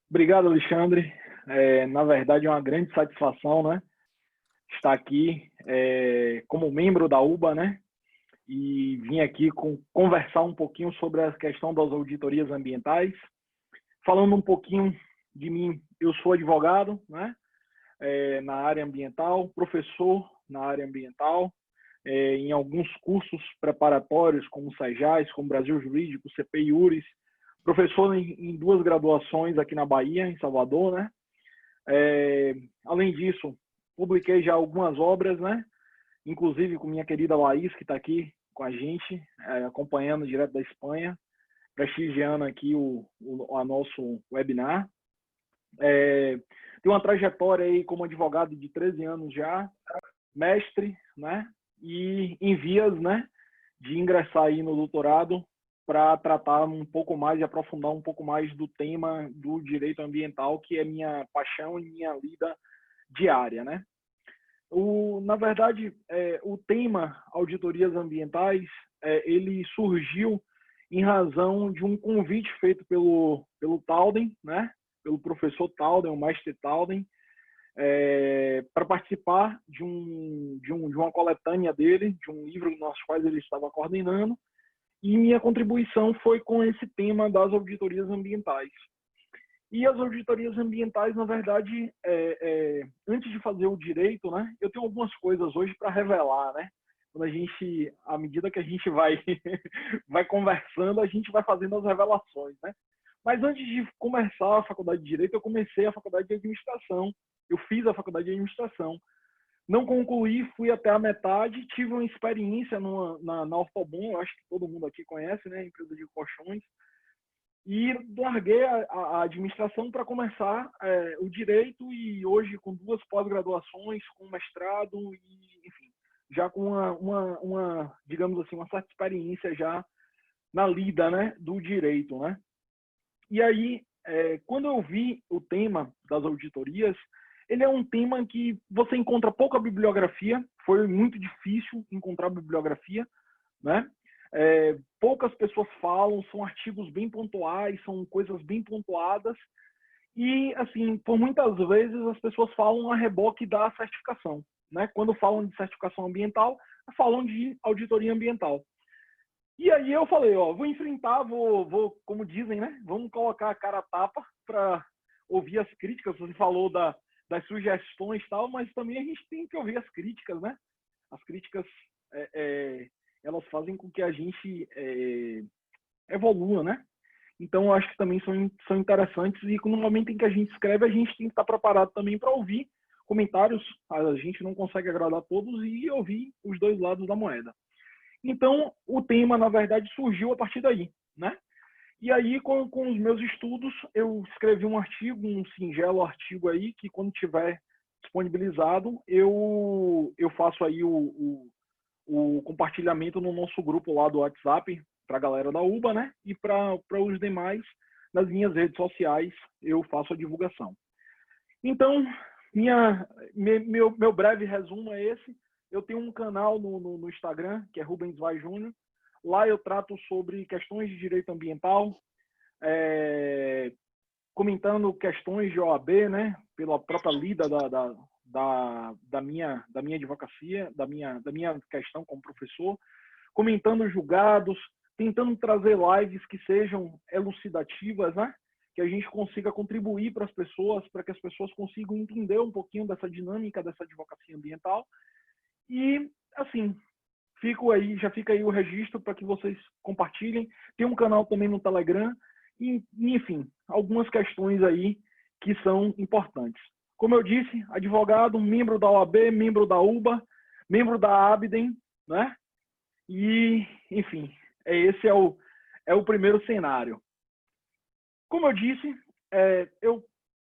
Obrigado, Alexandre. Na verdade, é uma grande satisfação, né, estar aqui como membro da UBA, né, e vim aqui conversar um pouquinho sobre a questão das auditorias ambientais. Falando um pouquinho de mim, eu sou advogado, né, na área ambiental, professor na área ambiental, em alguns cursos preparatórios, como o SEJAS, como Brasil Jurídico, CP Iuris, professor em duas graduações aqui na Bahia, em Salvador, né? Além disso, publiquei já algumas obras, né? Inclusive com minha querida Laís, que está aqui com a gente, acompanhando direto da Espanha, prestigiando aqui a nosso webinar. Tenho uma trajetória aí como advogado de 13 anos já, mestre, né? E em vias, né, de ingressar aí no doutorado para tratar um pouco mais e aprofundar um pouco mais do tema do direito ambiental, que é minha paixão e minha lida diária, né? Na verdade, o tema auditorias ambientais, ele surgiu em razão de um convite feito pelo Talden, né? Pelo professor Talden, o mestre Talden, para participar de uma coletânea dele, de um livro nos quais ele estava coordenando, e minha contribuição foi com esse tema das auditorias ambientais. E as auditorias ambientais, na verdade, antes de fazer o direito, né, eu tenho algumas coisas hoje para revelar, né? Quando à medida que a gente vai, vai conversando, a gente vai fazendo as revelações, né? Mas antes de começar a faculdade de Direito, eu comecei a faculdade de Administração. Eu fiz a faculdade de Administração. Não concluí, fui até a metade, tive uma experiência na Ortobon, eu acho que todo mundo aqui conhece, né? Empresa de colchões. E larguei a administração para começar o direito, e hoje com duas pós-graduações, com mestrado e, enfim, já com digamos assim, uma certa experiência já na lida, né, do direito, né? E aí, quando eu vi o tema das auditorias, ele é um tema que você encontra pouca bibliografia, foi muito difícil encontrar bibliografia, né? Poucas pessoas falam, são artigos bem pontuais, são coisas bem pontuadas, e, assim, por muitas vezes as pessoas falam a reboque da certificação, né? Quando falam de certificação ambiental, falam de auditoria ambiental. E aí eu falei, ó, vou enfrentar, vou, como dizem, né? Vamos colocar a cara a tapa para ouvir as críticas. Você falou das sugestões e tal, mas também a gente tem que ouvir as críticas, né? As críticas, elas fazem com que a gente evolua, né? Então, eu acho que também são interessantes, e no momento em que a gente escreve, a gente tem que estar preparado também para ouvir comentários. A gente não consegue agradar todos, e ouvir os dois lados da moeda. Então, o tema, na verdade, surgiu a partir daí, né? E aí, com os meus estudos, eu escrevi um artigo, um singelo artigo aí, que quando tiver disponibilizado, eu faço aí o compartilhamento no nosso grupo lá do WhatsApp, para a galera da UBA, né? E para os demais, nas minhas redes sociais, eu faço a divulgação. Então, meu breve resumo é esse. Eu tenho um canal no Instagram, que é Rubens Vai Júnior. Lá eu trato sobre questões de direito ambiental, comentando questões de OAB, né, pela própria lida da minha advocacia, da minha questão como professor, comentando julgados, tentando trazer lives que sejam elucidativas, né, que a gente consiga contribuir para as pessoas, para que as pessoas consigam entender um pouquinho dessa dinâmica dessa advocacia ambiental. E, assim, já fica aí o registro para que vocês compartilhem. Tem um canal também no Telegram, e, enfim, algumas questões aí que são importantes. Como eu disse, advogado, membro da OAB, membro da UBA, membro da Abden, né? E, enfim, esse é o primeiro cenário. Como eu disse, eu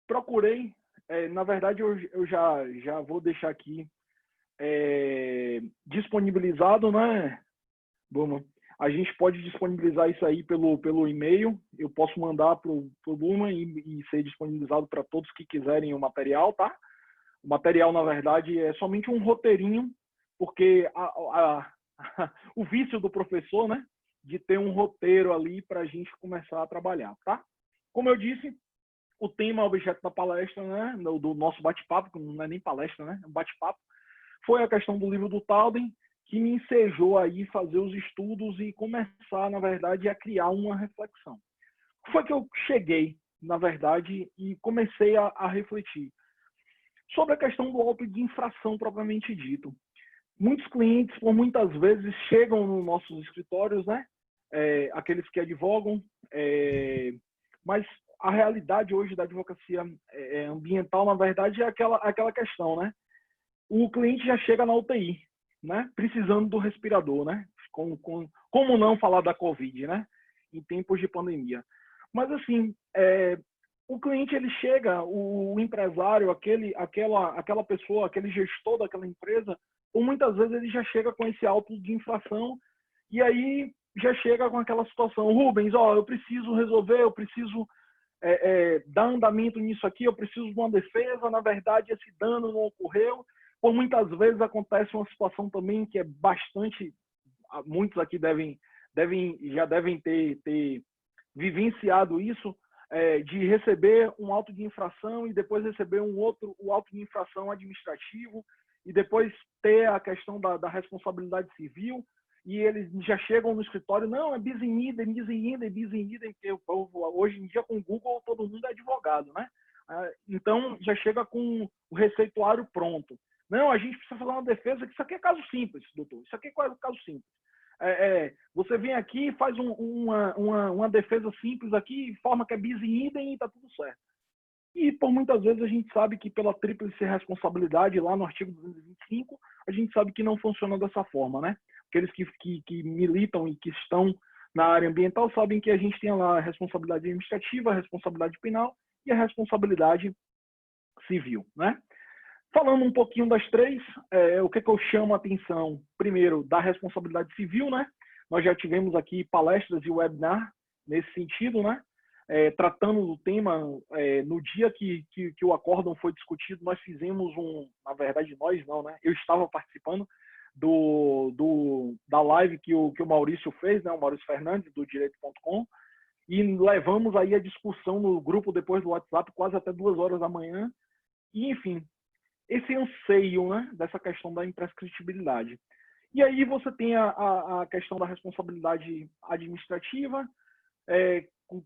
procurei, na verdade, eu já vou deixar aqui disponibilizado, né? Bom, a gente pode disponibilizar isso aí pelo e-mail. Eu posso mandar para o Luma e ser disponibilizado para todos que quiserem o material, tá? O material, na verdade, é somente um roteirinho, porque o vício do professor, né? De ter um roteiro ali para a gente começar a trabalhar, tá? Como eu disse, o tema objeto da palestra, né, do nosso bate-papo, que não é nem palestra, né, é um bate-papo, foi a questão do livro do Taubin, que me ensejou aí fazer os estudos e começar, na verdade, a criar uma reflexão. Foi que eu cheguei, na verdade, e comecei a refletir sobre a questão do auto de infração propriamente dito. Muitos clientes, por muitas vezes, chegam nos nossos escritórios, né? Aqueles que advogam, mas a realidade hoje da advocacia ambiental, na verdade, é aquela questão, né? O cliente já chega na UTI, né? Precisando do respirador, né? Como não falar da Covid, né? Em tempos de pandemia. Mas, assim, o cliente, ele chega, o empresário, aquela pessoa, aquele gestor daquela empresa, ou muitas vezes ele já chega com esse auto de infração e aí já chega com aquela situação: Rubens, eu preciso resolver, eu preciso dar andamento nisso aqui, eu preciso de uma defesa, na verdade esse dano não ocorreu. Por muitas vezes acontece uma situação também que é bastante, muitos aqui já devem ter vivenciado isso, de receber um auto de infração e depois receber o auto de infração administrativo e depois ter a questão da responsabilidade civil, e eles já chegam no escritório: não, é bis in idem, porque hoje em dia com o Google todo mundo é advogado, né? Então já chega com o receituário pronto. Não, a gente precisa fazer uma defesa, que isso aqui é caso simples, doutor, isso aqui é caso simples. Você vem aqui e faz uma defesa simples aqui, forma que é bis in idem e está tudo certo. E por muitas vezes a gente sabe que pela tríplice responsabilidade, lá no artigo 225, a gente sabe que não funciona dessa forma, né? Aqueles que militam e que estão na área ambiental sabem que a gente tem lá a responsabilidade administrativa, a responsabilidade penal e a responsabilidade civil, né? Falando um pouquinho das três, o que eu chamo a atenção, primeiro, da responsabilidade civil, né? Nós já tivemos aqui palestras e webinar nesse sentido, né? Tratando do tema, no dia que o acórdão foi discutido, nós fizemos na verdade nós não, né? Eu estava participando da live que o Maurício fez, né? O Maurício Fernandes, do Direito.com, e levamos aí a discussão no grupo depois do WhatsApp, quase até 2 horas da manhã, e enfim, esse anseio, né? Dessa questão da imprescritibilidade. E aí você tem a questão da responsabilidade administrativa,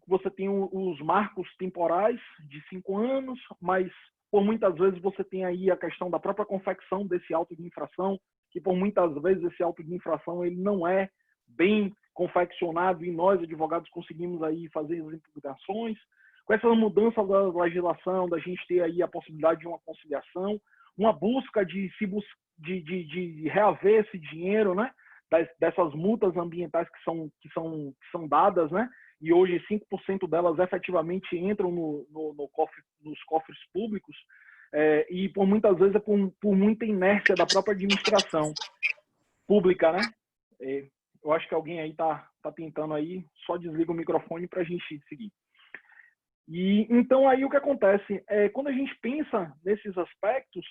você tem os marcos temporais de 5 anos, mas por muitas vezes você tem aí a questão da própria confecção desse auto de infração, que por muitas vezes esse auto de infração ele não é bem confeccionado e nós, advogados, conseguimos aí fazer as impugnações. Com essa mudança da legislação, da gente ter aí a possibilidade de uma conciliação, uma busca de reaver esse dinheiro, né? Dessas multas ambientais que são dadas, né? E hoje 5% delas efetivamente entram nos cofres públicos, e por muitas vezes é por muita inércia da própria administração pública, né? Eu acho que alguém aí está tentando aí, só desliga o microfone para a gente seguir. E então aí o que acontece quando a gente pensa nesses aspectos,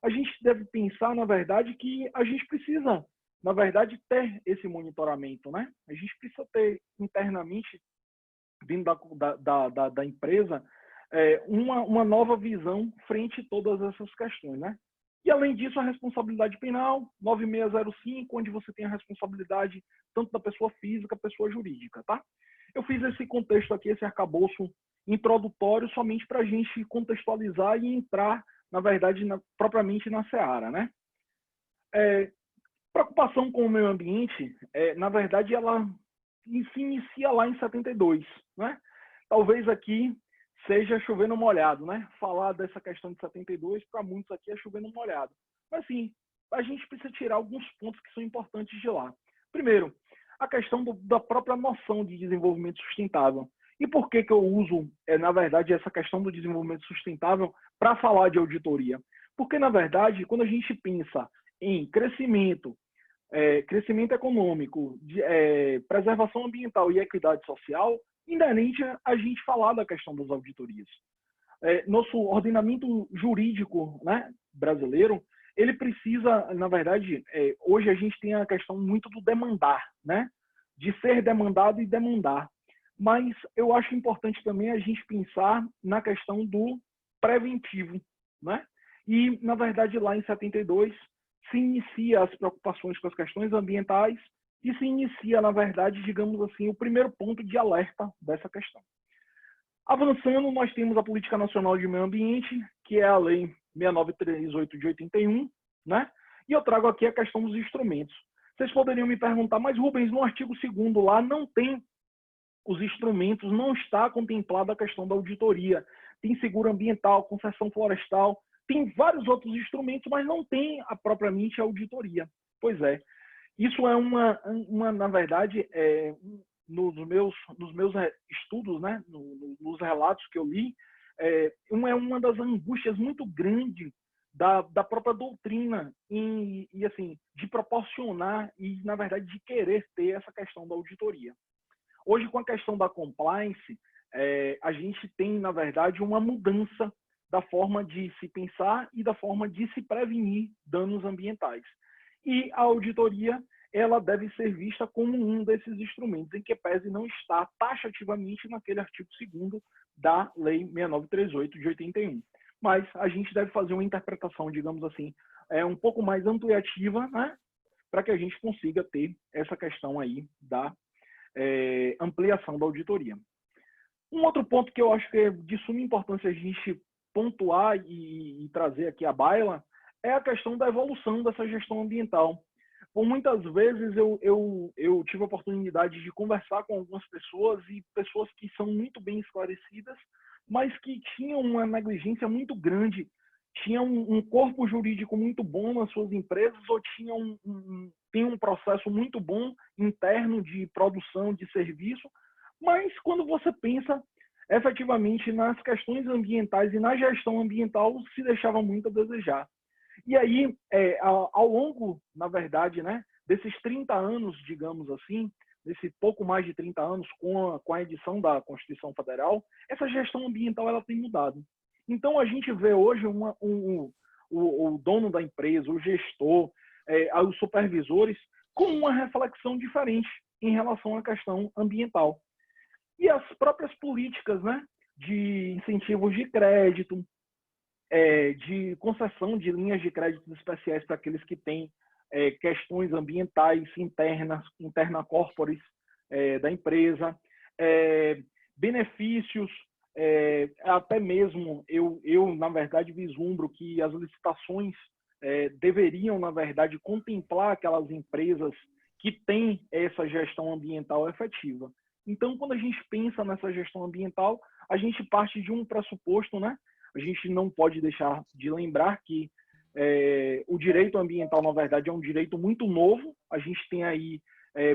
a gente deve pensar, na verdade, que a gente precisa, na verdade, ter esse monitoramento, né? A gente precisa ter internamente, dentro da empresa, uma nova visão frente a todas essas questões, né? E, além disso, a responsabilidade penal, 9605, onde você tem a responsabilidade tanto da pessoa física, pessoa jurídica, tá? Eu fiz esse contexto aqui, esse arcabouço introdutório, somente para a gente contextualizar e entrar, na verdade, propriamente na seara, né? Preocupação com o meio ambiente, na verdade, ela se inicia lá em 72, né? Talvez aqui seja chovendo molhado, né? Falar dessa questão de 72, para muitos aqui é chovendo molhado. Mas, sim, a gente precisa tirar alguns pontos que são importantes de lá. Primeiro, a questão da própria noção de desenvolvimento sustentável. E por que eu uso, na verdade, essa questão do desenvolvimento sustentável para falar de auditoria? Porque, na verdade, quando a gente pensa em crescimento econômico, preservação ambiental e equidade social, inerente a gente falar da questão das auditorias. Nosso ordenamento jurídico, né, brasileiro, ele precisa, na verdade, hoje a gente tem a questão muito do demandar, né, de ser demandado e demandar. Mas eu acho importante também a gente pensar na questão do preventivo, né? E, na verdade, lá em 72, se inicia as preocupações com as questões ambientais e se inicia, na verdade, digamos assim, o primeiro ponto de alerta dessa questão. Avançando, nós temos a Política Nacional de Meio Ambiente, que é a Lei 6938 de 81, né? E eu trago aqui a questão dos instrumentos. Vocês poderiam me perguntar, mas Rubens, no artigo 2º lá não tem os instrumentos, não está contemplada a questão da auditoria. Tem seguro ambiental, concessão florestal, tem vários outros instrumentos, mas não tem propriamente a auditoria. Pois é, isso é na verdade, nos meus estudos, né, nos relatos que eu li, é uma das angústias muito grandes da própria doutrina e assim, de proporcionar e, na verdade, de querer ter essa questão da auditoria. Hoje, com a questão da compliance, a gente tem, na verdade, uma mudança da forma de se pensar e da forma de se prevenir danos ambientais. E a auditoria, ela deve ser vista como um desses instrumentos, em que pese não está taxativamente naquele artigo 2º da Lei 6938 de 81. Mas a gente deve fazer uma interpretação, digamos assim, um pouco mais ampliativa, né, para que a gente consiga ter essa questão aí da ampliação da auditoria. Um outro ponto que eu acho que é de suma importância a gente pontuar e trazer aqui à baila é a questão da evolução dessa gestão ambiental. Por muitas vezes eu tive a oportunidade de conversar com algumas pessoas e pessoas que são muito bem esclarecidas, mas que tinham uma negligência muito grande, tinham um corpo jurídico muito bom nas suas empresas ou tinham tem um processo muito bom interno de produção de serviço, mas quando você pensa efetivamente nas questões ambientais e na gestão ambiental, se deixava muito a desejar. E aí, ao longo, na verdade, né, desses 30 anos, digamos assim, desse pouco mais de 30 anos, com a edição da Constituição Federal, essa gestão ambiental ela tem mudado. Então, a gente vê hoje o dono da empresa, o gestor, os supervisores, com uma reflexão diferente em relação à questão ambiental. E as próprias políticas, né, de incentivos de crédito, de concessão de linhas de créditos especiais para aqueles que têm questões ambientais interna corporis da empresa, benefícios, até mesmo eu, na verdade, vislumbro que as licitações deveriam, na verdade, contemplar aquelas empresas que têm essa gestão ambiental efetiva. Então, quando a gente pensa nessa gestão ambiental, a gente parte de um pressuposto, né? A gente não pode deixar de lembrar que o direito ambiental, na verdade, é um direito muito novo. A gente tem aí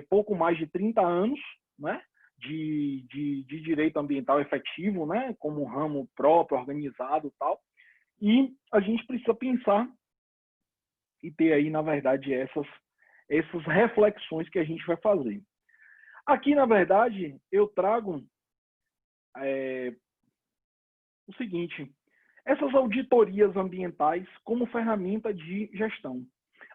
pouco mais de 30 anos, né, de direito ambiental efetivo, né, como um ramo próprio, organizado e tal. E a gente precisa pensar e ter aí, na verdade, essas reflexões que a gente vai fazer. Aqui, na verdade, eu trago o seguinte: essas auditorias ambientais como ferramenta de gestão.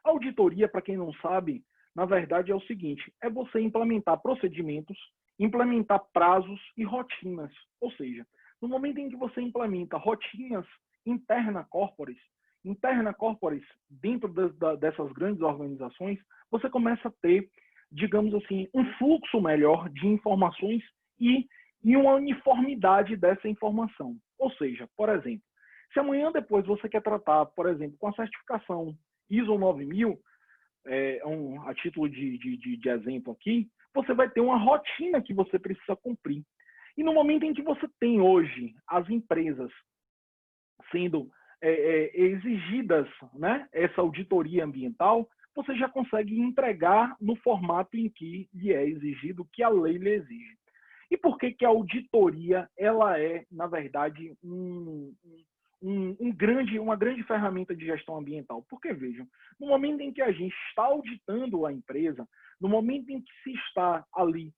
A auditoria, para quem não sabe, na verdade é o seguinte: é você implementar procedimentos, implementar prazos e rotinas. Ou seja, no momento em que você implementa rotinas interna corporis dentro dessas grandes organizações, você começa a ter, digamos assim, um fluxo melhor de informações e uma uniformidade dessa informação. Ou seja, por exemplo, se amanhã depois você quer tratar, por exemplo, com a certificação ISO 9000, a título de exemplo aqui, você vai ter uma rotina que você precisa cumprir. E no momento em que você tem hoje as empresas sendo exigidas, né, essa auditoria ambiental, você já consegue entregar no formato em que lhe é exigido, que a lei lhe exige. E por que a auditoria ela é, na verdade, uma grande ferramenta de gestão ambiental? Porque, vejam, no momento em que a gente está auditando a empresa, no momento em que se está ali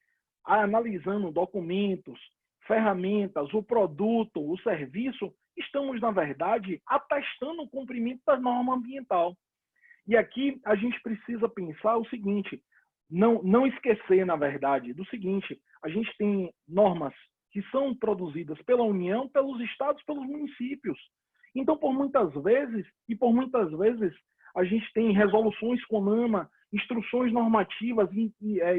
analisando documentos, ferramentas, o produto, o serviço, estamos, na verdade, atestando o cumprimento da norma ambiental. E aqui a gente precisa pensar o seguinte: não esquecer, na verdade, do seguinte: a gente tem normas que são produzidas pela União, pelos estados, pelos municípios. Então, por muitas vezes, a gente tem resoluções CONAMA, instruções normativas,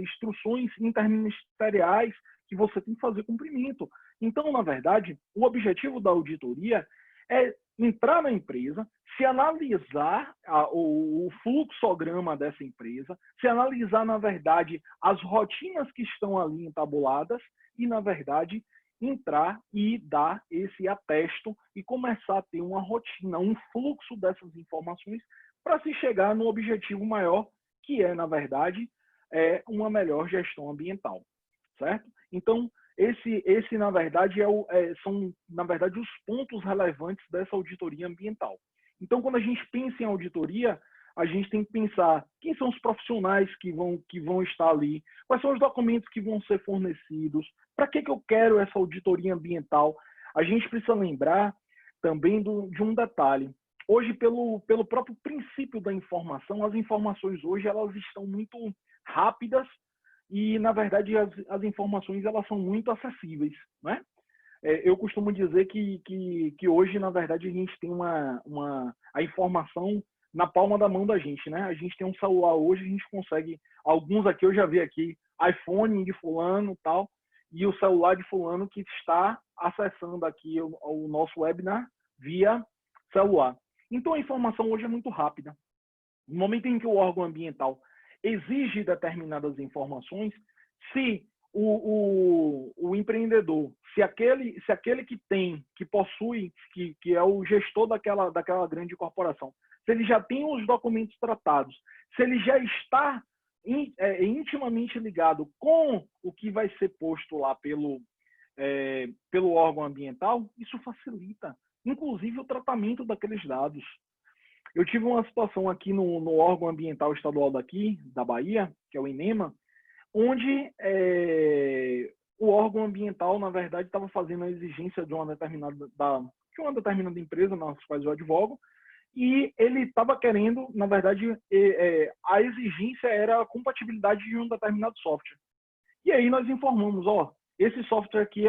instruções interministeriais que você tem que fazer cumprimento. Então, na verdade, o objetivo da auditoria é entrar na empresa, se analisar o fluxograma dessa empresa, se analisar, na verdade, as rotinas que estão ali entabuladas e, na verdade, entrar e dar esse atesto e começar a ter uma rotina, um fluxo dessas informações para se chegar no objetivo maior, que é, na verdade, uma melhor gestão ambiental, certo? Então, esse na verdade, são, na verdade, os pontos relevantes dessa auditoria ambiental. Então, quando a gente pensa em auditoria, a gente tem que pensar quem são os profissionais que vão estar ali, quais são os documentos que vão ser fornecidos, para que eu quero essa auditoria ambiental. A gente precisa lembrar também de um detalhe. Hoje, pelo próprio princípio da informação, as informações hoje elas estão muito rápidas e, na verdade, as informações elas são muito acessíveis, né? Eu costumo dizer que hoje, na verdade, a gente tem a informação na palma da mão da gente, né? A gente tem um celular hoje, a gente consegue, alguns aqui eu já vi aqui, iPhone de fulano tal, e o celular de fulano que está acessando aqui o nosso webinar via celular. Então, a informação hoje é muito rápida. No momento em que o órgão ambiental exige determinadas informações, se o empreendedor, se aquele que possui, que é o gestor daquela grande corporação, se ele já tem os documentos tratados, se ele já está intimamente ligado com o que vai ser posto lá pelo órgão ambiental, isso facilita, inclusive, o tratamento daqueles dados. Eu tive uma situação aqui no órgão ambiental estadual daqui, da Bahia, que é o INEMA, onde o órgão ambiental, na verdade, estava fazendo a exigência de uma determinada empresa nas quais eu advogo, e ele estava querendo, na verdade, a exigência era a compatibilidade de um determinado software. E aí nós informamos, esse software aqui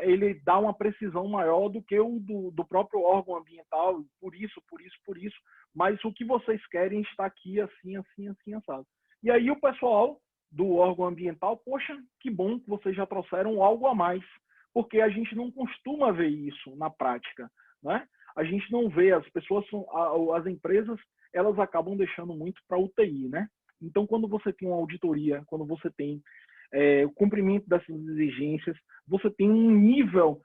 ele dá uma precisão maior do que o do próprio órgão ambiental, por isso, mas o que vocês querem está aqui assim, assado. E aí o pessoal do órgão ambiental, poxa, que bom que vocês já trouxeram algo a mais, porque a gente não costuma ver isso na prática, né? A gente não vê, as empresas, elas acabam deixando muito para UTI, né? Então, quando você tem uma auditoria, quando você tem o cumprimento dessas exigências, você tem um nível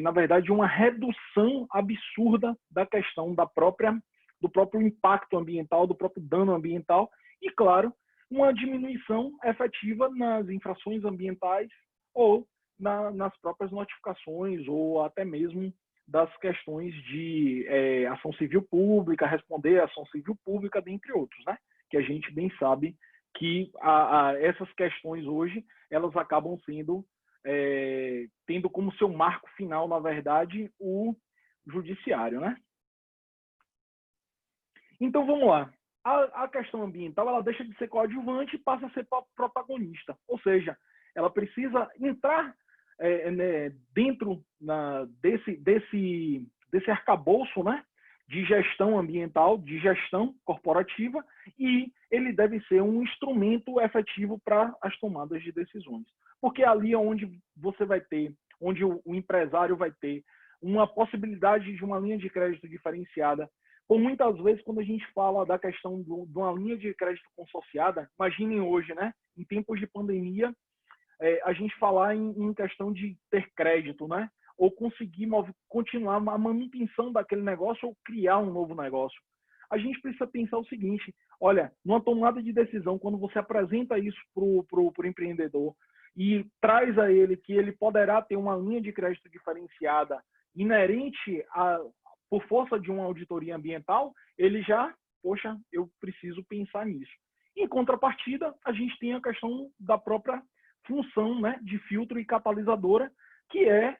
na verdade, uma redução absurda da questão do próprio impacto ambiental, do próprio dano ambiental e, claro, uma diminuição efetiva nas infrações ambientais ou nas próprias notificações ou até mesmo das questões de ação civil pública, responder à ação civil pública, dentre outros, né? Que a gente bem sabe que essas questões hoje, elas acabam tendo como seu marco final, na verdade, o judiciário, né? Então, vamos lá. A questão ambiental, ela deixa de ser coadjuvante e passa a ser protagonista. Ou seja, ela precisa entrar dentro desse arcabouço, né, de gestão ambiental, de gestão corporativa, e ele deve ser um instrumento efetivo para as tomadas de decisões. Porque ali é onde você vai ter, onde o empresário vai ter uma possibilidade de uma linha de crédito diferenciada. Por muitas vezes, quando a gente fala da questão de uma linha de crédito consorciada, imaginem hoje, né, em tempos de pandemia, a gente falar em questão de ter crédito, né? Ou conseguir continuar a manutenção daquele negócio ou criar um novo negócio. A gente precisa pensar o seguinte, olha, numa tomada de decisão, quando você apresenta isso para o empreendedor e traz a ele que ele poderá ter uma linha de crédito diferenciada inerente por força de uma auditoria ambiental, ele já, poxa, eu preciso pensar nisso. Em contrapartida, a gente tem a questão da própria função, né, de filtro e catalisadora, que é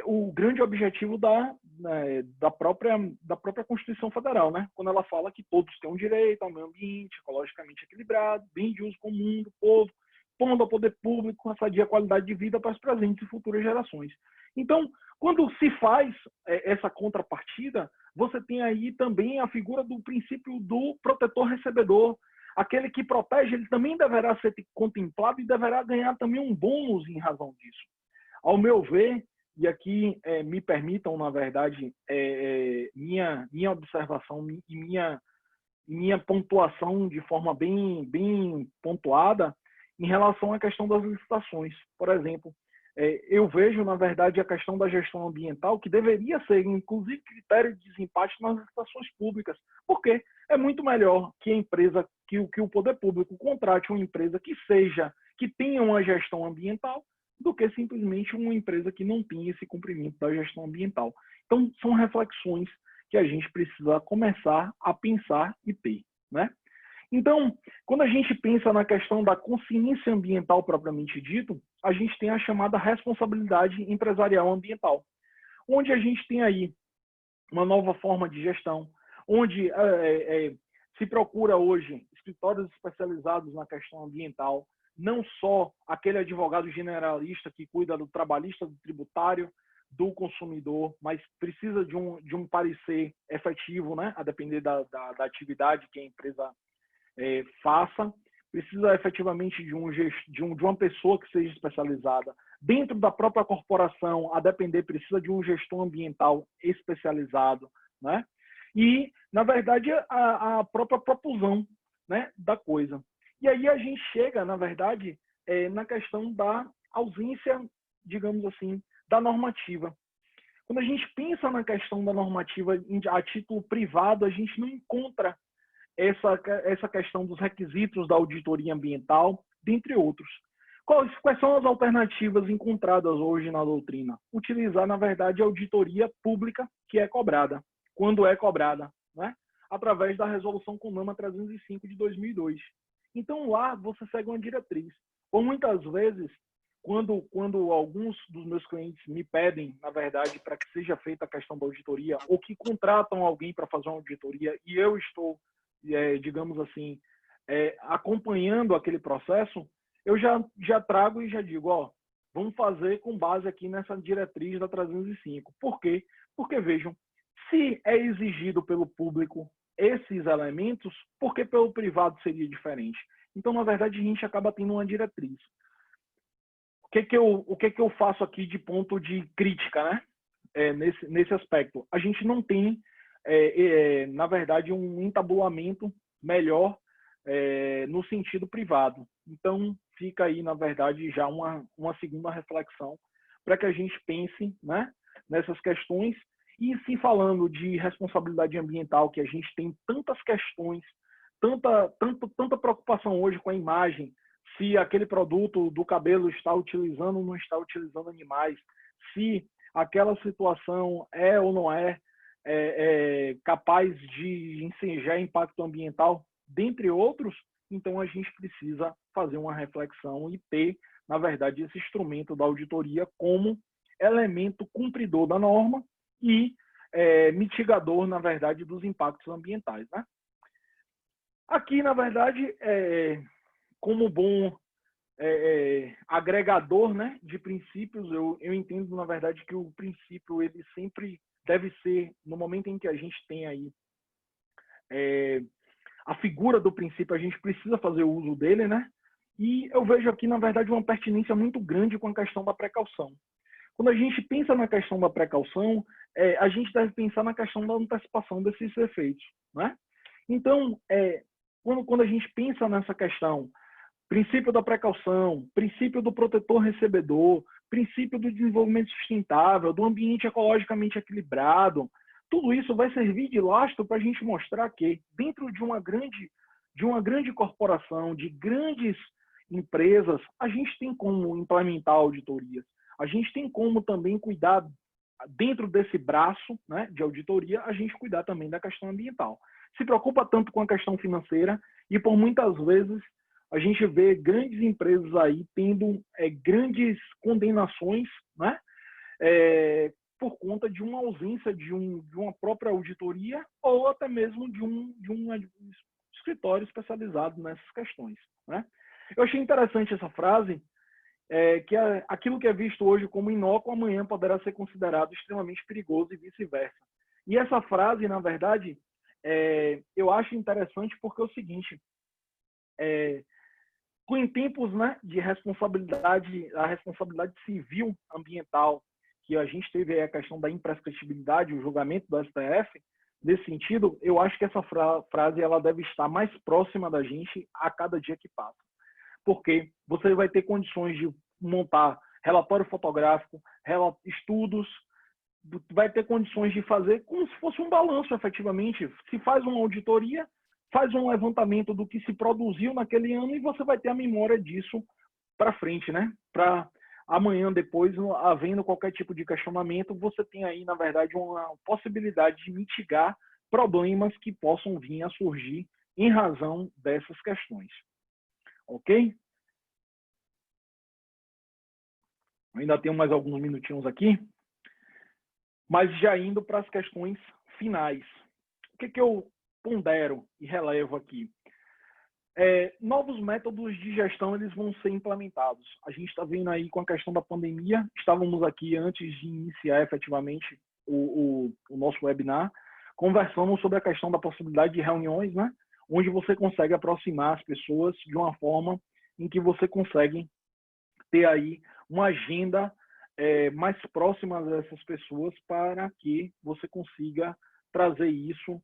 o grande objetivo da própria Constituição Federal, né? Quando ela fala que todos têm um direito ao meio ambiente ecologicamente equilibrado, bem de uso comum do povo, expondo ao poder público a sadia qualidade de vida para as presentes e futuras gerações. Então, quando se faz essa contrapartida, você tem aí também a figura do princípio do protetor-recebedor. Aquele que protege, ele também deverá ser contemplado e deverá ganhar também um bônus em razão disso. Ao meu ver, e aqui me permitam, na verdade, minha observação e minha pontuação de forma bem pontuada em relação à questão das licitações. Por exemplo, eu vejo, na verdade, a questão da gestão ambiental, que deveria ser, inclusive, critério de desempate nas licitações públicas. Por quê? É muito melhor que a empresa, que o poder público contrate uma empresa que tenha uma gestão ambiental, do que simplesmente uma empresa que não tenha esse cumprimento da gestão ambiental. Então, são reflexões que a gente precisa começar a pensar e ter, né? Então, quando a gente pensa na questão da consciência ambiental propriamente dito, a gente tem a chamada responsabilidade empresarial ambiental, onde a gente tem aí uma nova forma de gestão, onde se procura hoje escritórios especializados na questão ambiental, não só aquele advogado generalista que cuida do trabalhista, do tributário, do consumidor, mas precisa de um parecer efetivo, né? A depender da atividade que a empresa faça, precisa efetivamente de uma pessoa que seja especializada. Dentro da própria corporação, a depender, precisa de um gestor ambiental especializado, né? E, na verdade, a própria propulsão, né, da coisa. E aí a gente chega, na verdade, na questão da ausência, digamos assim, da normativa. Quando a gente pensa na questão da normativa a título privado, a gente não encontra essa questão dos requisitos da auditoria ambiental, dentre outros. Quais são as alternativas encontradas hoje na doutrina? Utilizar, na verdade, a auditoria pública que é cobrada, quando é cobrada, né? Através da resolução CONAMA 305 de 2002. Então, lá você segue uma diretriz. Ou muitas vezes, quando alguns dos meus clientes me pedem, na verdade, para que seja feita a questão da auditoria, ou que contratam alguém para fazer uma auditoria, e eu estou, digamos assim, acompanhando aquele processo, eu já trago e já digo, ó, vamos fazer com base aqui nessa diretriz da 305. Por quê? Porque, vejam, se é exigido pelo público esses elementos, por que pelo privado seria diferente? Então, na verdade, a gente acaba tendo uma diretriz. O que eu faço aqui de ponto de crítica, né? Nesse aspecto? A gente não tem, na verdade, um entabulamento melhor no sentido privado. Então, fica aí, na verdade, já uma segunda reflexão para que a gente pense, né, nessas questões. E sim, falando de responsabilidade ambiental, que a gente tem tantas questões, tanta preocupação hoje com a imagem, se aquele produto do cabelo está utilizando ou não está utilizando animais, se aquela situação é ou não é capaz de ensejar impacto ambiental, dentre outros, então a gente precisa fazer uma reflexão e ter, na verdade, esse instrumento da auditoria como elemento cumpridor da norma e mitigador, na verdade, dos impactos ambientais, né? Aqui, na verdade, como bom agregador, né, de princípios, eu entendo, na verdade, que o princípio ele sempre deve ser, no momento em que a gente tem aí a figura do princípio, a gente precisa fazer o uso dele, né? E eu vejo aqui, na verdade, uma pertinência muito grande com a questão da precaução. Quando a gente pensa na questão da precaução, a gente deve pensar na questão da antecipação desses efeitos, né? Então, quando a gente pensa nessa questão, princípio da precaução, princípio do protetor-recebedor, princípio do desenvolvimento sustentável, do ambiente ecologicamente equilibrado, tudo isso vai servir de lastro para a gente mostrar que, dentro de uma grande corporação, de grandes empresas, a gente tem como implementar auditorias. A gente tem como também cuidar, dentro desse braço, né, de auditoria, a gente cuidar também da questão ambiental. Se preocupa tanto com a questão financeira e, por muitas vezes, a gente vê grandes empresas aí tendo grandes condenações, né, por conta de uma ausência de uma própria auditoria ou até mesmo de um escritório especializado nessas questões, né? Eu achei interessante essa frase, que aquilo que é visto hoje como inócuo, amanhã poderá ser considerado extremamente perigoso e vice-versa. E essa frase, na verdade, eu acho interessante porque é o seguinte, em tempos, né, de responsabilidade, a responsabilidade civil ambiental, que a gente teve aí a questão da imprescritibilidade, o julgamento do STF, nesse sentido, eu acho que essa frase ela deve estar mais próxima da gente a cada dia que passa. Porque você vai ter condições de montar relatório fotográfico, estudos, vai ter condições de fazer como se fosse um balanço, efetivamente. Se faz uma auditoria, faz um levantamento do que se produziu naquele ano e você vai ter a memória disso para frente, né? Para amanhã, depois, havendo qualquer tipo de questionamento, você tem aí, na verdade, uma possibilidade de mitigar problemas que possam vir a surgir em razão dessas questões. Ok? Ainda tenho mais alguns minutinhos aqui, mas já indo para as questões finais. O que eu pondero e relevo aqui? Novos métodos de gestão eles vão ser implementados. A gente está vendo aí com a questão da pandemia, estávamos aqui antes de iniciar efetivamente o nosso webinar, conversando sobre a questão da possibilidade de reuniões, né, onde você consegue aproximar as pessoas de uma forma em que você consegue ter aí uma agenda mais próxima dessas pessoas para que você consiga trazer isso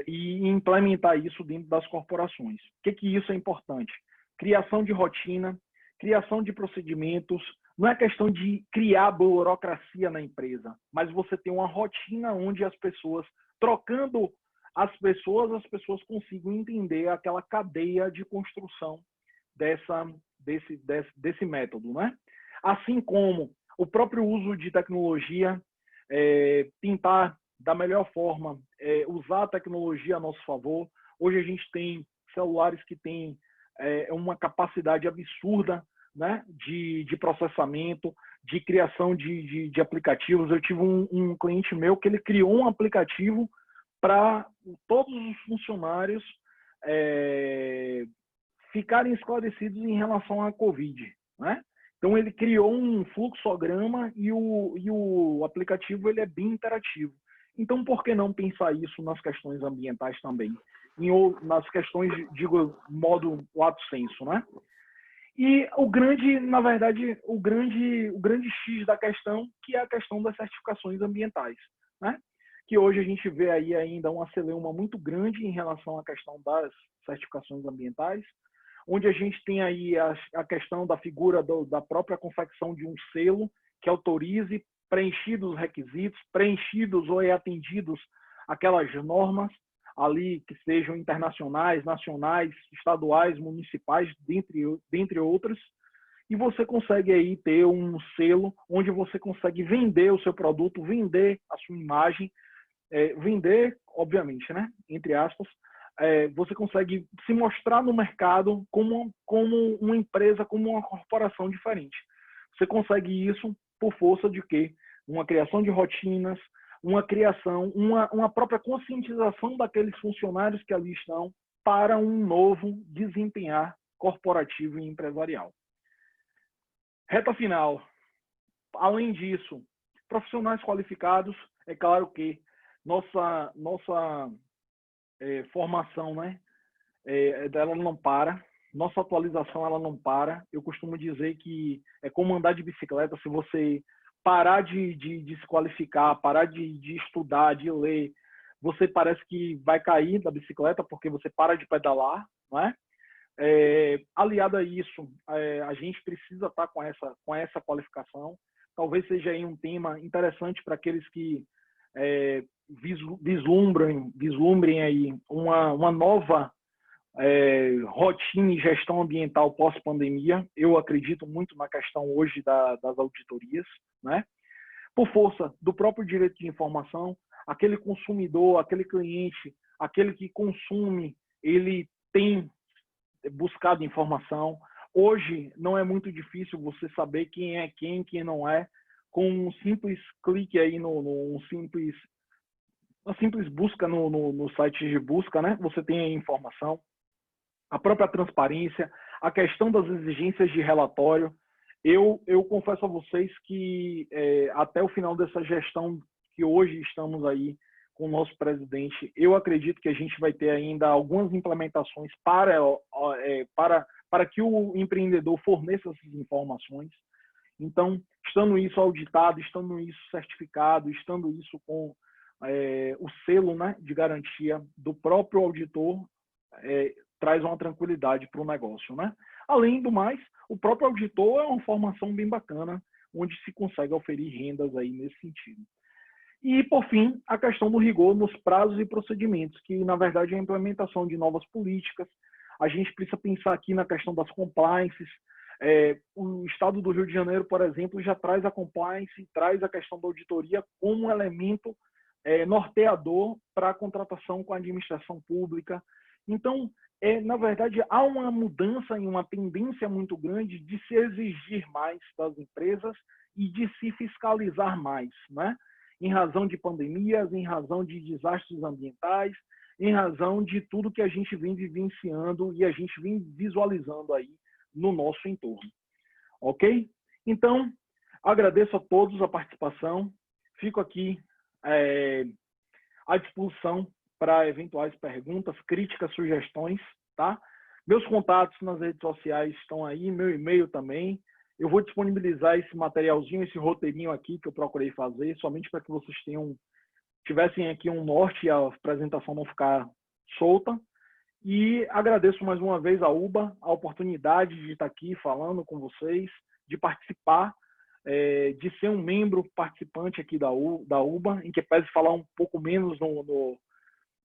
e implementar isso dentro das corporações. O que isso é importante? Criação de rotina, criação de procedimentos. Não é questão de criar burocracia na empresa, mas você tem uma rotina onde as pessoas, trocando as pessoas consigam entender aquela cadeia de construção desse método, né? Assim como o próprio uso de tecnologia, tentar da melhor forma, usar a tecnologia a nosso favor. Hoje a gente tem celulares que têm uma capacidade absurda, né, de processamento, de criação de aplicativos. Eu tive um cliente meu que ele criou um aplicativo para todos os funcionários ficarem esclarecidos em relação à Covid, né? Então ele criou um fluxograma e o aplicativo ele é bem interativo. Então, por que não pensar isso nas questões ambientais também? Nas questões, digo, modo lato sensu, né? E na verdade, o grande X da questão, que é a questão das certificações ambientais, né? Que hoje a gente vê aí ainda uma celeuma muito grande em relação à questão das certificações ambientais, onde a gente tem aí a questão da figura da própria confecção de um selo que autorize, preenchidos os requisitos, preenchidos ou atendidos aquelas normas ali que sejam internacionais, nacionais, estaduais, municipais, dentre outras, e você consegue aí ter um selo onde você consegue vender o seu produto, vender a sua imagem, vender, obviamente, né, entre aspas, você consegue se mostrar no mercado como uma empresa, como uma corporação diferente. Você consegue isso por força de quê? Uma criação de rotinas, uma criação, uma própria conscientização daqueles funcionários que ali estão para um novo desempenhar corporativo e empresarial. Reta final. Além disso, profissionais qualificados, é claro que nossa formação, né, ela não para, nossa atualização ela não para. Eu costumo dizer que é como andar de bicicleta. Se você parar de se qualificar, parar de estudar, de ler, você parece que vai cair da bicicleta porque você para de pedalar, não é? Aliado a isso, a gente precisa estar com essa qualificação. Talvez seja aí um tema interessante para aqueles que vislumbrem aí uma nova rotina e gestão ambiental pós-pandemia. Eu acredito muito na questão hoje das auditorias, né? Por força do próprio direito de informação, aquele consumidor, aquele cliente, aquele que consome, ele tem buscado informação. Hoje não é muito difícil você saber quem é quem não é, com um simples clique aí uma simples busca no site de busca, né? Você tem a informação. A própria transparência, a questão das exigências de relatório, eu confesso a vocês que até o final dessa gestão que hoje estamos aí com o nosso presidente, eu acredito que a gente vai ter ainda algumas implementações para que o empreendedor forneça essas informações. Então, estando isso auditado, estando isso certificado, estando isso com o selo, né, de garantia do próprio auditor, traz uma tranquilidade para o negócio, né? Além do mais, o próprio auditor é uma formação bem bacana, onde se consegue oferir rendas aí nesse sentido. E, por fim, a questão do rigor nos prazos e procedimentos, que, na verdade, é a implementação de novas políticas. A gente precisa pensar aqui na questão das compliances. O Estado do Rio de Janeiro, por exemplo, já traz a compliance e traz a questão da auditoria como um elemento norteador para a contratação com a administração pública. Então, na verdade, há uma mudança e uma tendência muito grande de se exigir mais das empresas e de se fiscalizar mais, né? Em razão de pandemias, em razão de desastres ambientais, em razão de tudo que a gente vem vivenciando e a gente vem visualizando aí no nosso entorno. Ok? Então, agradeço a todos a participação. Fico aqui à disposição para eventuais perguntas, críticas, sugestões, tá? Meus contatos nas redes sociais estão aí, meu e-mail também. Eu vou disponibilizar esse materialzinho, esse roteirinho aqui que eu procurei fazer, somente para que vocês tivessem aqui um norte e a apresentação não ficar solta. E agradeço mais uma vez a UBA, a oportunidade de estar aqui falando com vocês, de participar, de ser um membro participante aqui da UBA, em que pese falar um pouco menos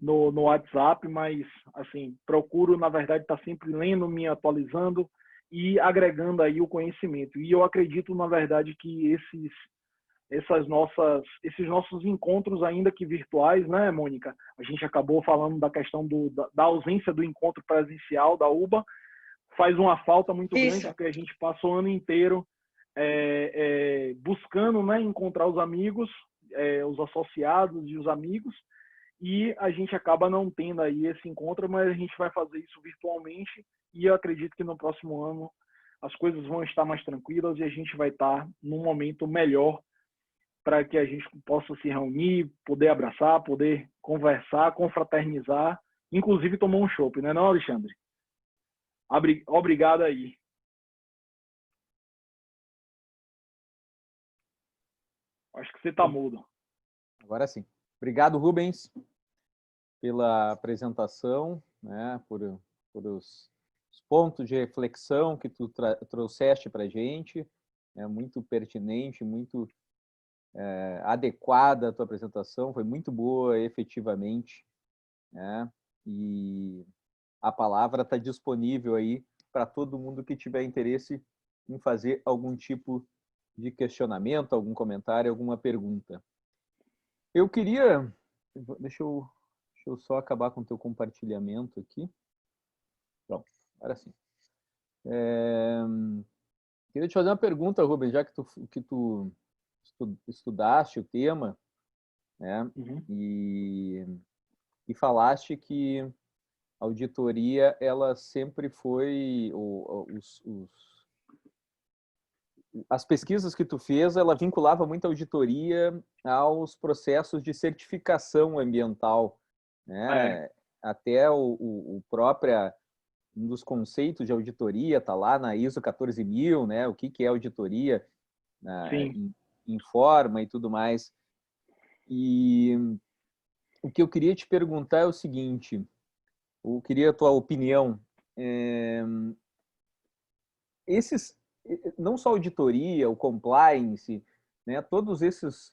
no WhatsApp, mas assim, procuro, na verdade, estar sempre lendo, me atualizando e agregando aí o conhecimento. E eu acredito, na verdade, que esses nossos encontros, ainda que virtuais, né, Mônica? A gente acabou falando da questão da ausência do encontro presencial da UBA, faz uma falta muito grande, porque a gente passa o ano inteiro buscando, né, encontrar os amigos, os associados e os amigos, e a gente acaba não tendo aí esse encontro, mas a gente vai fazer isso virtualmente, e eu acredito que no próximo ano as coisas vão estar mais tranquilas e a gente vai estar num momento melhor para que a gente possa se reunir, poder abraçar, poder conversar, confraternizar, inclusive tomar um chopp, né, não, Alexandre? Obrigado aí. Acho que você está mudo. Agora sim. Obrigado, Rubens, pela apresentação, né, por os pontos de reflexão que tu trouxeste para a gente. É muito pertinente, muito adequada a tua apresentação, foi muito boa, efetivamente, né? E a palavra está disponível aí para todo mundo que tiver interesse em fazer algum tipo de questionamento, algum comentário, alguma pergunta. Eu queria... Deixa eu só acabar com o teu compartilhamento aqui. Pronto, agora sim. Queria te fazer uma pergunta, Rubens, já que tu estudaste o tema, né? Uhum. E falaste que a auditoria, ela sempre foi... As pesquisas que tu fez, ela vinculava muito a auditoria aos processos de certificação ambiental, né? Até um dos conceitos de auditoria está lá na ISO 14000, né? O que é auditoria, em forma e tudo mais. E o que eu queria te perguntar é o seguinte, eu queria a tua opinião. Não só a auditoria, o compliance, né? Todos esses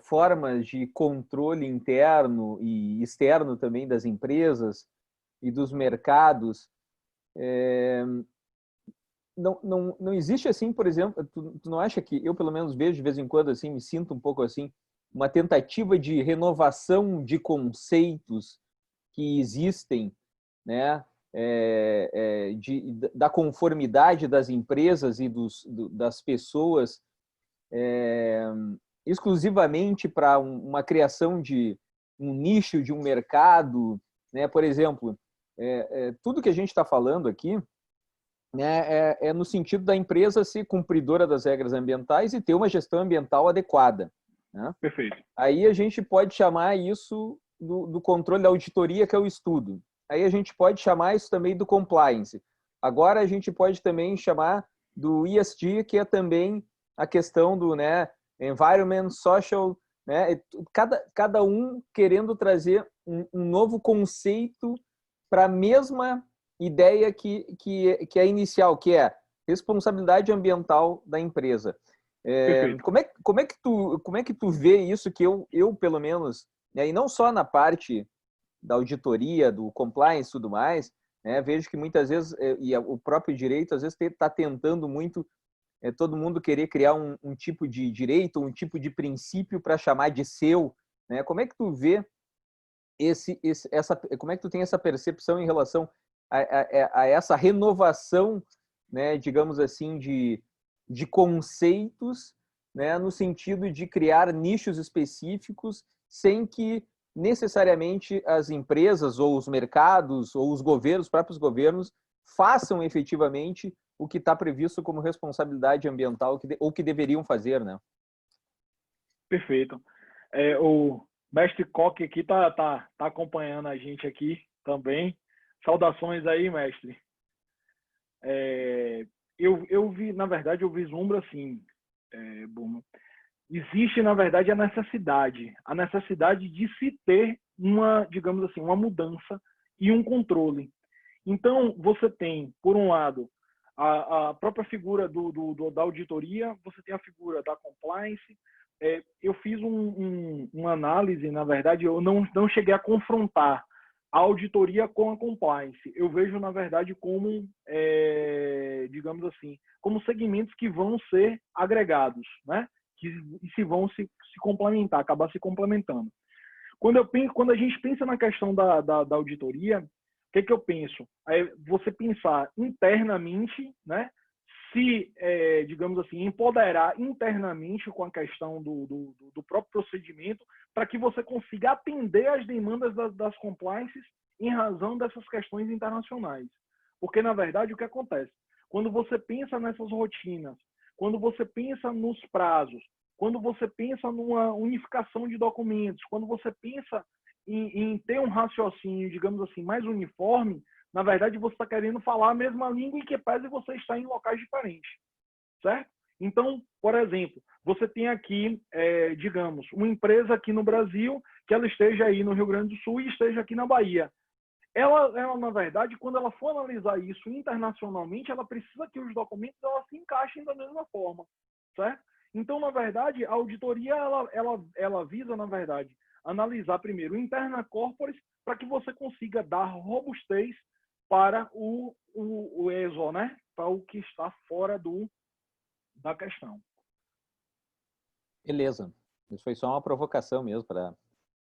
formas de controle interno e externo também das empresas e dos mercados, não existe assim, por exemplo, tu não acha que, eu pelo menos vejo de vez em quando, assim, me sinto um pouco assim, uma tentativa de renovação de conceitos que existem, né, da conformidade das empresas e das pessoas exclusivamente para uma criação de um nicho de um mercado, né? Por exemplo, tudo que a gente está falando aqui né, é no sentido da empresa ser cumpridora das regras ambientais e ter uma gestão ambiental adequada, né? Perfeito. Aí a gente pode chamar isso do controle da auditoria, que é o estudo. Aí a gente pode chamar isso também do compliance. Agora a gente pode também chamar do ESG, que é também a questão do, né, environment, social, né, cada um querendo trazer um novo conceito para a mesma ideia que é inicial, que é responsabilidade ambiental da empresa. Perfeito. Como é que tu vê isso que eu pelo menos, né, e não só na parte da auditoria, do compliance e tudo mais, né, vejo que muitas vezes, e o próprio direito às vezes está tentando muito todo mundo querer criar um tipo de direito, um tipo de princípio para chamar de seu, né? Como é que tu vê como é que tu tem essa percepção em relação a essa renovação, né, digamos assim, de conceitos, né, no sentido de criar nichos específicos sem que necessariamente as empresas ou os mercados ou os governos, os próprios governos, façam efetivamente o que está previsto como responsabilidade ambiental ou que deveriam fazer, né? Perfeito. O mestre Coque aqui tá acompanhando a gente aqui também. Saudações aí, mestre. Eu vi, na verdade, eu vislumbro assim, Bruno. Existe, na verdade, a necessidade de se ter uma, digamos assim, uma mudança e um controle. Então, você tem, por um lado, a própria figura da auditoria, você tem a figura da compliance. Eu fiz uma análise, na verdade, eu não cheguei a confrontar a auditoria com a compliance. Eu vejo, na verdade, como, digamos assim, como segmentos que vão ser agregados, né? Que se vão se complementar, acabar se complementando. Quando a gente pensa na questão da auditoria, o que eu penso? É você pensar internamente, né? Se, digamos assim, empoderar internamente com a questão do próprio procedimento para que você consiga atender às demandas das compliances em razão dessas questões internacionais. Porque, na verdade, o que acontece? Quando você pensa nessas rotinas, quando você pensa nos prazos, quando você pensa numa unificação de documentos, quando você pensa em ter um raciocínio, digamos assim, mais uniforme, na verdade você está querendo falar a mesma língua em que pese você está em locais diferentes, certo? Então, por exemplo, você tem aqui, digamos, uma empresa aqui no Brasil, que ela esteja aí no Rio Grande do Sul e esteja aqui na Bahia. Ela, na verdade, quando ela for analisar isso internacionalmente, ela precisa que os documentos se encaixem da mesma forma, certo? Então, na verdade, a auditoria, ela visa, na verdade, analisar primeiro o interna corporis para que você consiga dar robustez para o ESO, né? Para o que está fora da questão. Beleza. Isso foi só uma provocação mesmo para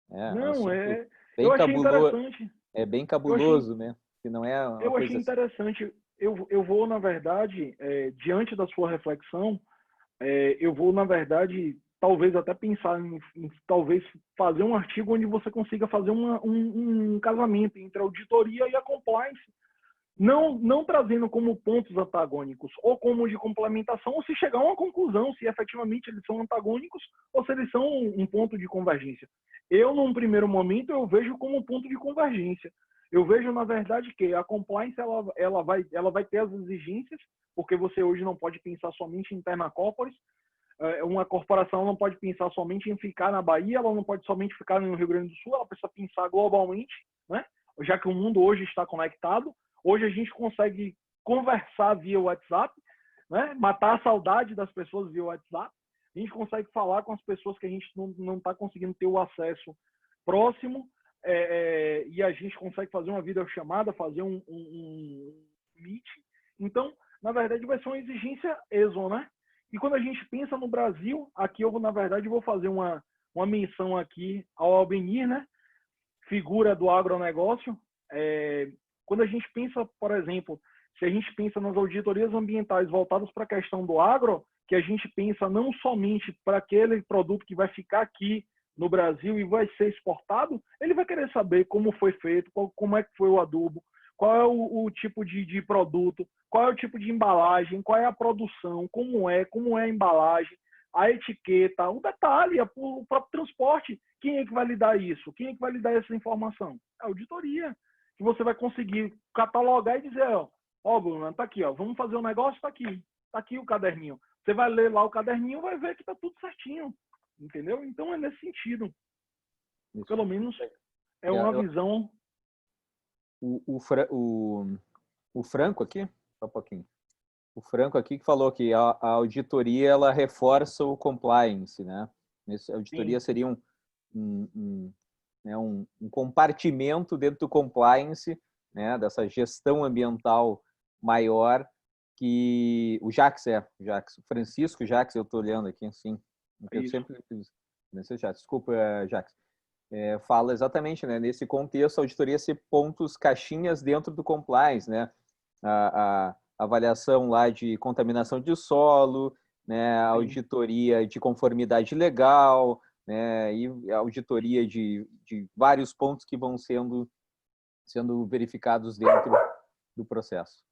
um Não, assunto eu bem achei cabuloso. interessante. É bem Eu achei, cabuloso, né? Que não é uma eu achei coisa. interessante. Eu vou, na verdade, diante da sua reflexão, eu vou, na verdade, talvez até pensar em talvez fazer um artigo onde você consiga fazer um casamento entre a auditoria e a compliance, não trazendo como pontos antagônicos ou como de complementação, ou se chegar a uma conclusão se efetivamente eles são antagônicos ou se eles são um ponto de convergência. Eu, num primeiro momento, eu vejo como um ponto de convergência. Eu vejo, na verdade, que a compliance ela vai ter as exigências, porque você hoje não pode pensar somente em interna corporis. Uma corporação não pode pensar somente em ficar na Bahia, ela não pode somente ficar no Rio Grande do Sul, ela precisa pensar globalmente, né? Já que o mundo hoje está conectado. Hoje a gente consegue conversar via WhatsApp, né? Matar a saudade das pessoas via WhatsApp. A gente consegue falar com as pessoas que a gente não está conseguindo ter o acesso próximo, e a gente consegue fazer uma videochamada, fazer um meet. Então, na verdade, vai ser uma exigência ESO, né? E quando a gente pensa no Brasil, aqui eu, na verdade, vou fazer uma menção aqui ao Albenir, né? Figura do agronegócio. Quando a gente pensa, por exemplo, se a gente pensa nas auditorias ambientais voltadas para a questão do agro, que a gente pensa não somente para aquele produto que vai ficar aqui no Brasil e vai ser exportado, ele vai querer saber como foi feito, como é que foi o adubo, qual é o tipo de produto, qual é o tipo de embalagem, qual é a produção, como é a embalagem, a etiqueta, o detalhe, o próprio transporte. Quem é que vai lhe dar isso? Quem é que vai lhe dar essa informação? A auditoria. Que você vai conseguir catalogar e dizer, ó, Bruno, tá aqui, ó, vamos fazer um negócio, tá aqui o caderninho. Você vai ler lá o caderninho, vai ver que tá tudo certinho, entendeu? Então é nesse sentido. Isso. Pelo menos é uma visão. O Franco aqui, só um pouquinho. O Franco aqui que falou que a auditoria ela reforça o compliance, né? A auditoria Sim. seria um compartimento dentro do compliance, né? Dessa gestão ambiental maior que o Francisco Jacques, eu estou olhando aqui assim, eu sempre desculpa, Jacques. Fala exatamente, né? Nesse contexto, a auditoria ser pontos, caixinhas dentro do compliance, né? A avaliação lá de contaminação de solo, né? A auditoria de conformidade legal, né? E a auditoria de vários pontos que vão sendo verificados dentro do processo.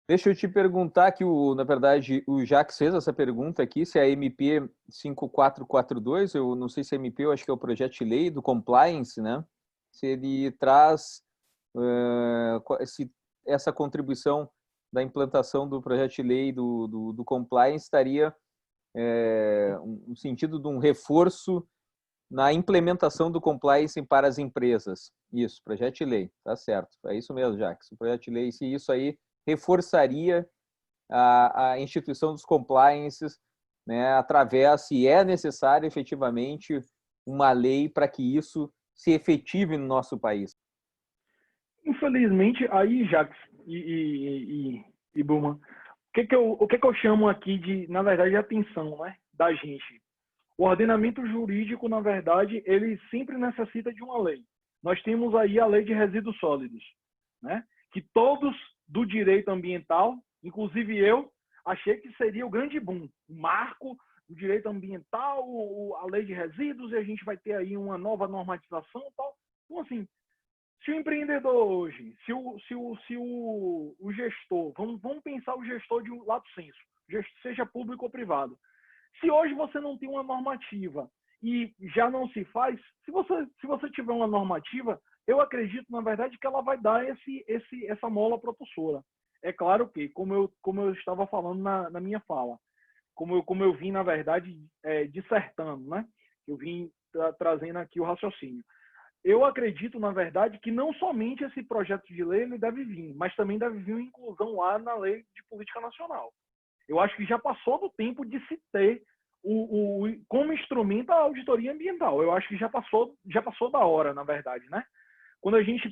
Deixa eu te perguntar que, na verdade, o Jacques fez essa pergunta aqui, se a MP 5442, eu não sei se a MP, eu acho que é o projeto de lei do compliance, né? Se ele traz essa contribuição da implantação do projeto de lei do compliance estaria no sentido de um reforço na implementação do compliance para as empresas. Isso, projeto de lei, tá certo. É isso mesmo, Jacques. O projeto de lei, se isso aí reforçaria a instituição dos compliances, né, através, se é necessário efetivamente, uma lei para que isso se efetive no nosso país. Infelizmente, aí, Jacques e Buma, o que eu chamo aqui de, na verdade, de atenção, né, da gente? O ordenamento jurídico, na verdade, ele sempre necessita de uma lei. Nós temos aí a lei de resíduos sólidos, né? Que todos do direito ambiental, inclusive eu, achei que seria o grande boom, o marco do direito ambiental, a lei de resíduos, e a gente vai ter aí uma nova normatização e tal. Então, assim, se o empreendedor hoje, se o gestor, vamos pensar o gestor de um lato sensu, seja público ou privado, se hoje você não tem uma normativa e já não se faz, se você tiver uma normativa, eu acredito, na verdade, que ela vai dar essa mola propulsora. É claro que, como eu estava falando na minha fala, como eu vim, na verdade, dissertando, né? Eu vim trazendo aqui o raciocínio. Eu acredito, na verdade, que não somente esse projeto de lei ele deve vir, mas também deve vir uma inclusão lá na lei de política nacional. Eu acho que já passou do tempo de se ter como instrumento a auditoria ambiental. Eu acho que já passou da hora, na verdade, né? Quando a gente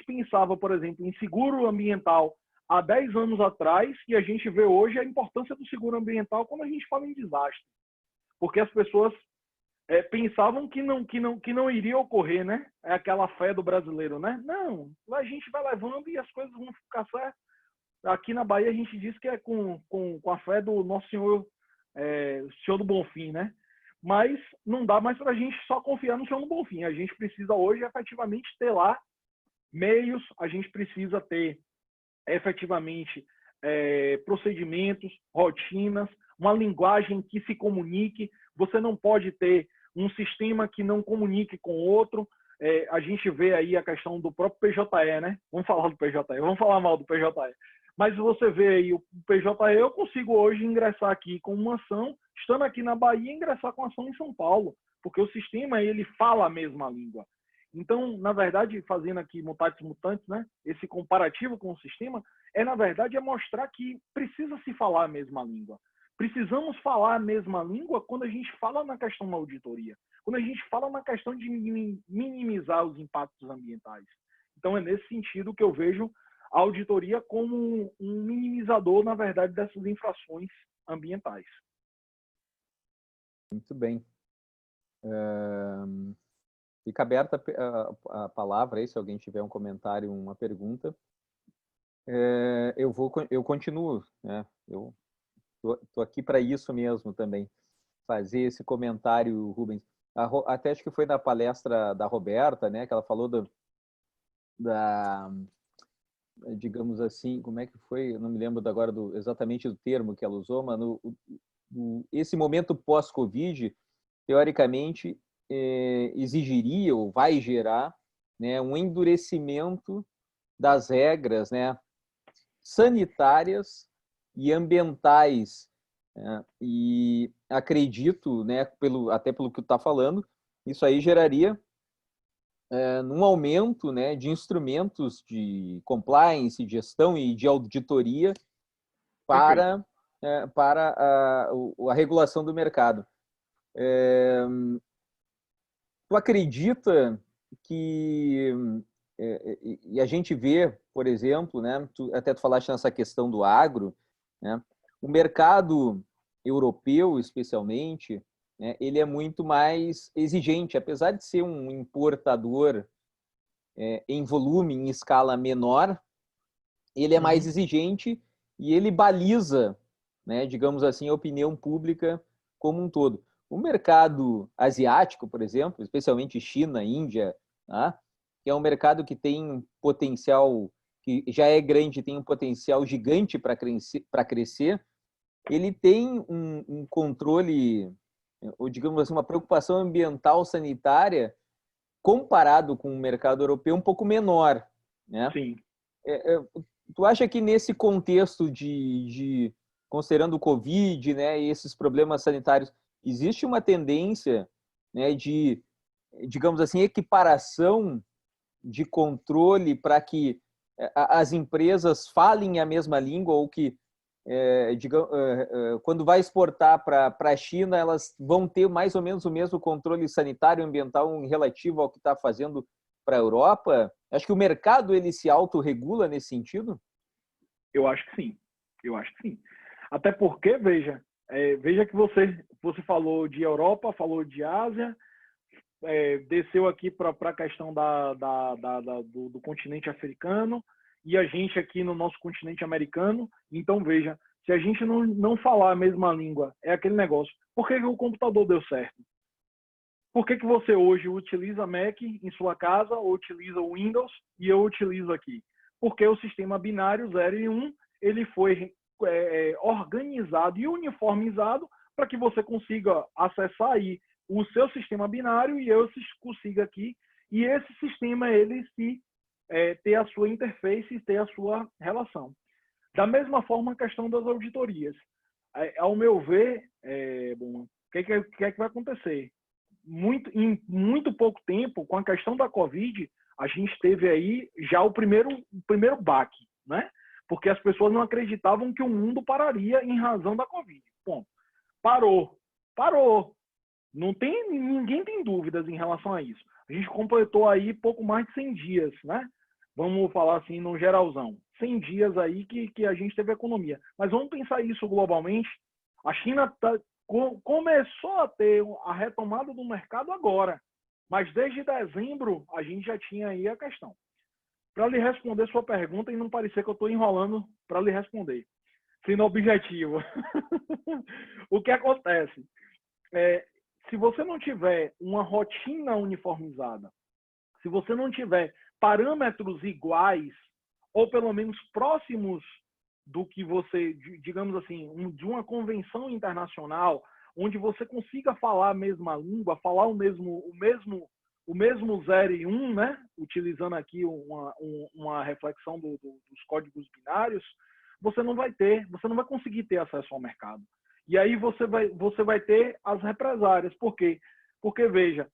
pensava, por exemplo, em seguro ambiental há 10 anos atrás, e a gente vê hoje a importância do seguro ambiental quando a gente fala em desastre. Porque as pessoas pensavam que não iria ocorrer, né? É aquela fé do brasileiro, né? Não, a gente vai levando e as coisas vão ficar certas. Aqui na Bahia a gente diz que é com a fé do Nosso Senhor, Senhor do Bonfim, né? Mas não dá mais para a gente só confiar no Senhor do Bonfim. A gente precisa hoje efetivamente ter lá meios, a gente precisa ter efetivamente procedimentos, rotinas, uma linguagem que se comunique. Você não pode ter um sistema que não comunique com outro. A gente vê aí a questão do próprio PJE, né? Vamos falar do PJE, vamos falar mal do PJE. Mas você vê aí o PJE, eu consigo hoje ingressar aqui com uma ação, estando aqui na Bahia, ingressar com ação em São Paulo, porque o sistema ele fala a mesma língua. Então, na verdade, fazendo aqui mutatis mutandis, né, esse comparativo com o sistema, na verdade, mostrar que precisa se falar a mesma língua. Precisamos falar a mesma língua quando a gente fala na questão da auditoria, quando a gente fala na questão de minimizar os impactos ambientais. Então, é nesse sentido que eu vejo a auditoria como um minimizador, na verdade, dessas infrações ambientais. Muito bem. Fica aberta a palavra aí, se alguém tiver um comentário, uma pergunta. Eu continuo, né? Eu tô aqui para isso mesmo também, fazer esse comentário, Rubens. Até acho que foi na palestra da Roberta, né, que ela falou digamos assim, como é que foi? Eu não me lembro agora exatamente do termo que ela usou, mas esse momento pós-Covid, teoricamente, exigiria ou vai gerar, né, um endurecimento das regras, né, sanitárias e ambientais, né? E acredito, né, até pelo que tu está falando, isso aí geraria num aumento, né, de instrumentos de compliance, de gestão e de auditoria Perfeito. para a regulação do mercado. Tu acredita que e a gente vê, por exemplo, né, até tu falaste nessa questão do agro, né, o mercado europeu, especialmente, né, ele é muito mais exigente, apesar de ser um importador em volume, em escala menor, ele é mais exigente e ele baliza, né, digamos assim, a opinião pública como um todo. O mercado asiático, por exemplo, especialmente China, Índia, tá? Que é um mercado que tem potencial, que já é grande, tem um potencial gigante para crescer, ele tem um controle, ou digamos assim, uma preocupação ambiental sanitária comparado com o mercado europeu um pouco menor, né? Sim. Tu acha que nesse contexto considerando o Covid, né, e esses problemas sanitários, existe uma tendência, né, de, digamos assim, equiparação de controle para que as empresas falem a mesma língua ou que, quando vai exportar para a China, elas vão ter mais ou menos o mesmo controle sanitário e ambiental relativo ao que está fazendo para a Europa? Acho que o mercado ele se autorregula nesse sentido? Eu acho que sim. Eu acho que sim. Até porque, veja que você falou de Europa, falou de Ásia, desceu aqui para a questão do continente africano e a gente aqui no nosso continente americano. Então, veja, se a gente não falar a mesma língua, é aquele negócio. Por que o computador deu certo? Por que você hoje utiliza Mac em sua casa ou utiliza o Windows e eu utilizo aqui? Porque o sistema binário 0 e 1 ele foi organizado e uniformizado para que você consiga acessar aí o seu sistema binário e eu consiga aqui. E esse sistema, ele ter a sua interface e ter a sua relação. Da mesma forma, a questão das auditorias. Ao meu ver, o que vai acontecer? Em muito pouco tempo, com a questão da Covid, a gente teve aí já o primeiro baque, né? Porque as pessoas não acreditavam que o mundo pararia em razão da Covid. Bom, parou. Ninguém tem dúvidas em relação a isso. A gente completou aí pouco mais de 100 dias, né? Vamos falar assim, no geralzão. 100 dias aí que a gente teve economia. Mas vamos pensar isso globalmente. A China começou a ter a retomada do mercado agora. Mas desde dezembro, a gente já tinha aí a questão. Para lhe responder sua pergunta e não parecer que eu estou enrolando para lhe responder, sendo objetivo. O que acontece? Se você não tiver uma rotina uniformizada, se você não tiver parâmetros iguais, ou pelo menos próximos do que você, digamos assim, de uma convenção internacional, onde você consiga falar a mesma língua, falar o mesmo 0 e 1, né? Utilizando aqui uma reflexão dos códigos binários, você não vai conseguir ter acesso ao mercado. E aí você vai ter as represárias. Por quê? Porque, veja,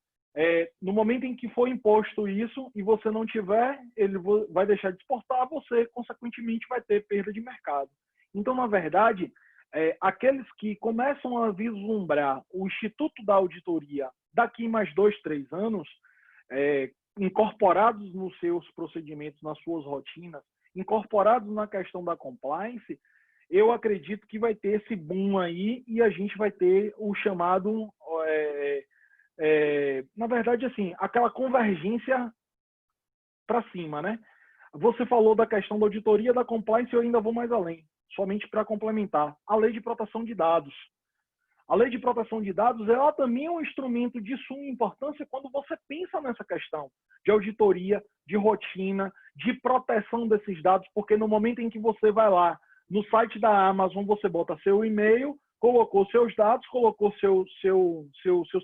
no momento em que for imposto isso e você não tiver, ele vai deixar de exportar, você, consequentemente, vai ter perda de mercado. Então, na verdade, aqueles que começam a vislumbrar o Instituto da Auditoria daqui mais 2, 3 anos, incorporados nos seus procedimentos, nas suas rotinas, incorporados na questão da compliance, eu acredito que vai ter esse boom aí e a gente vai ter o chamado, na verdade, assim, aquela convergência para cima, né? Você falou da questão da auditoria, da compliance, eu ainda vou mais além, somente para complementar. A lei de proteção de dados. A lei de proteção de dados, ela também é um instrumento de suma importância quando você pensa nessa questão de auditoria, de rotina, de proteção desses dados, porque no momento em que você vai lá no site da Amazon, você bota seu e-mail, colocou seus dados, colocou seu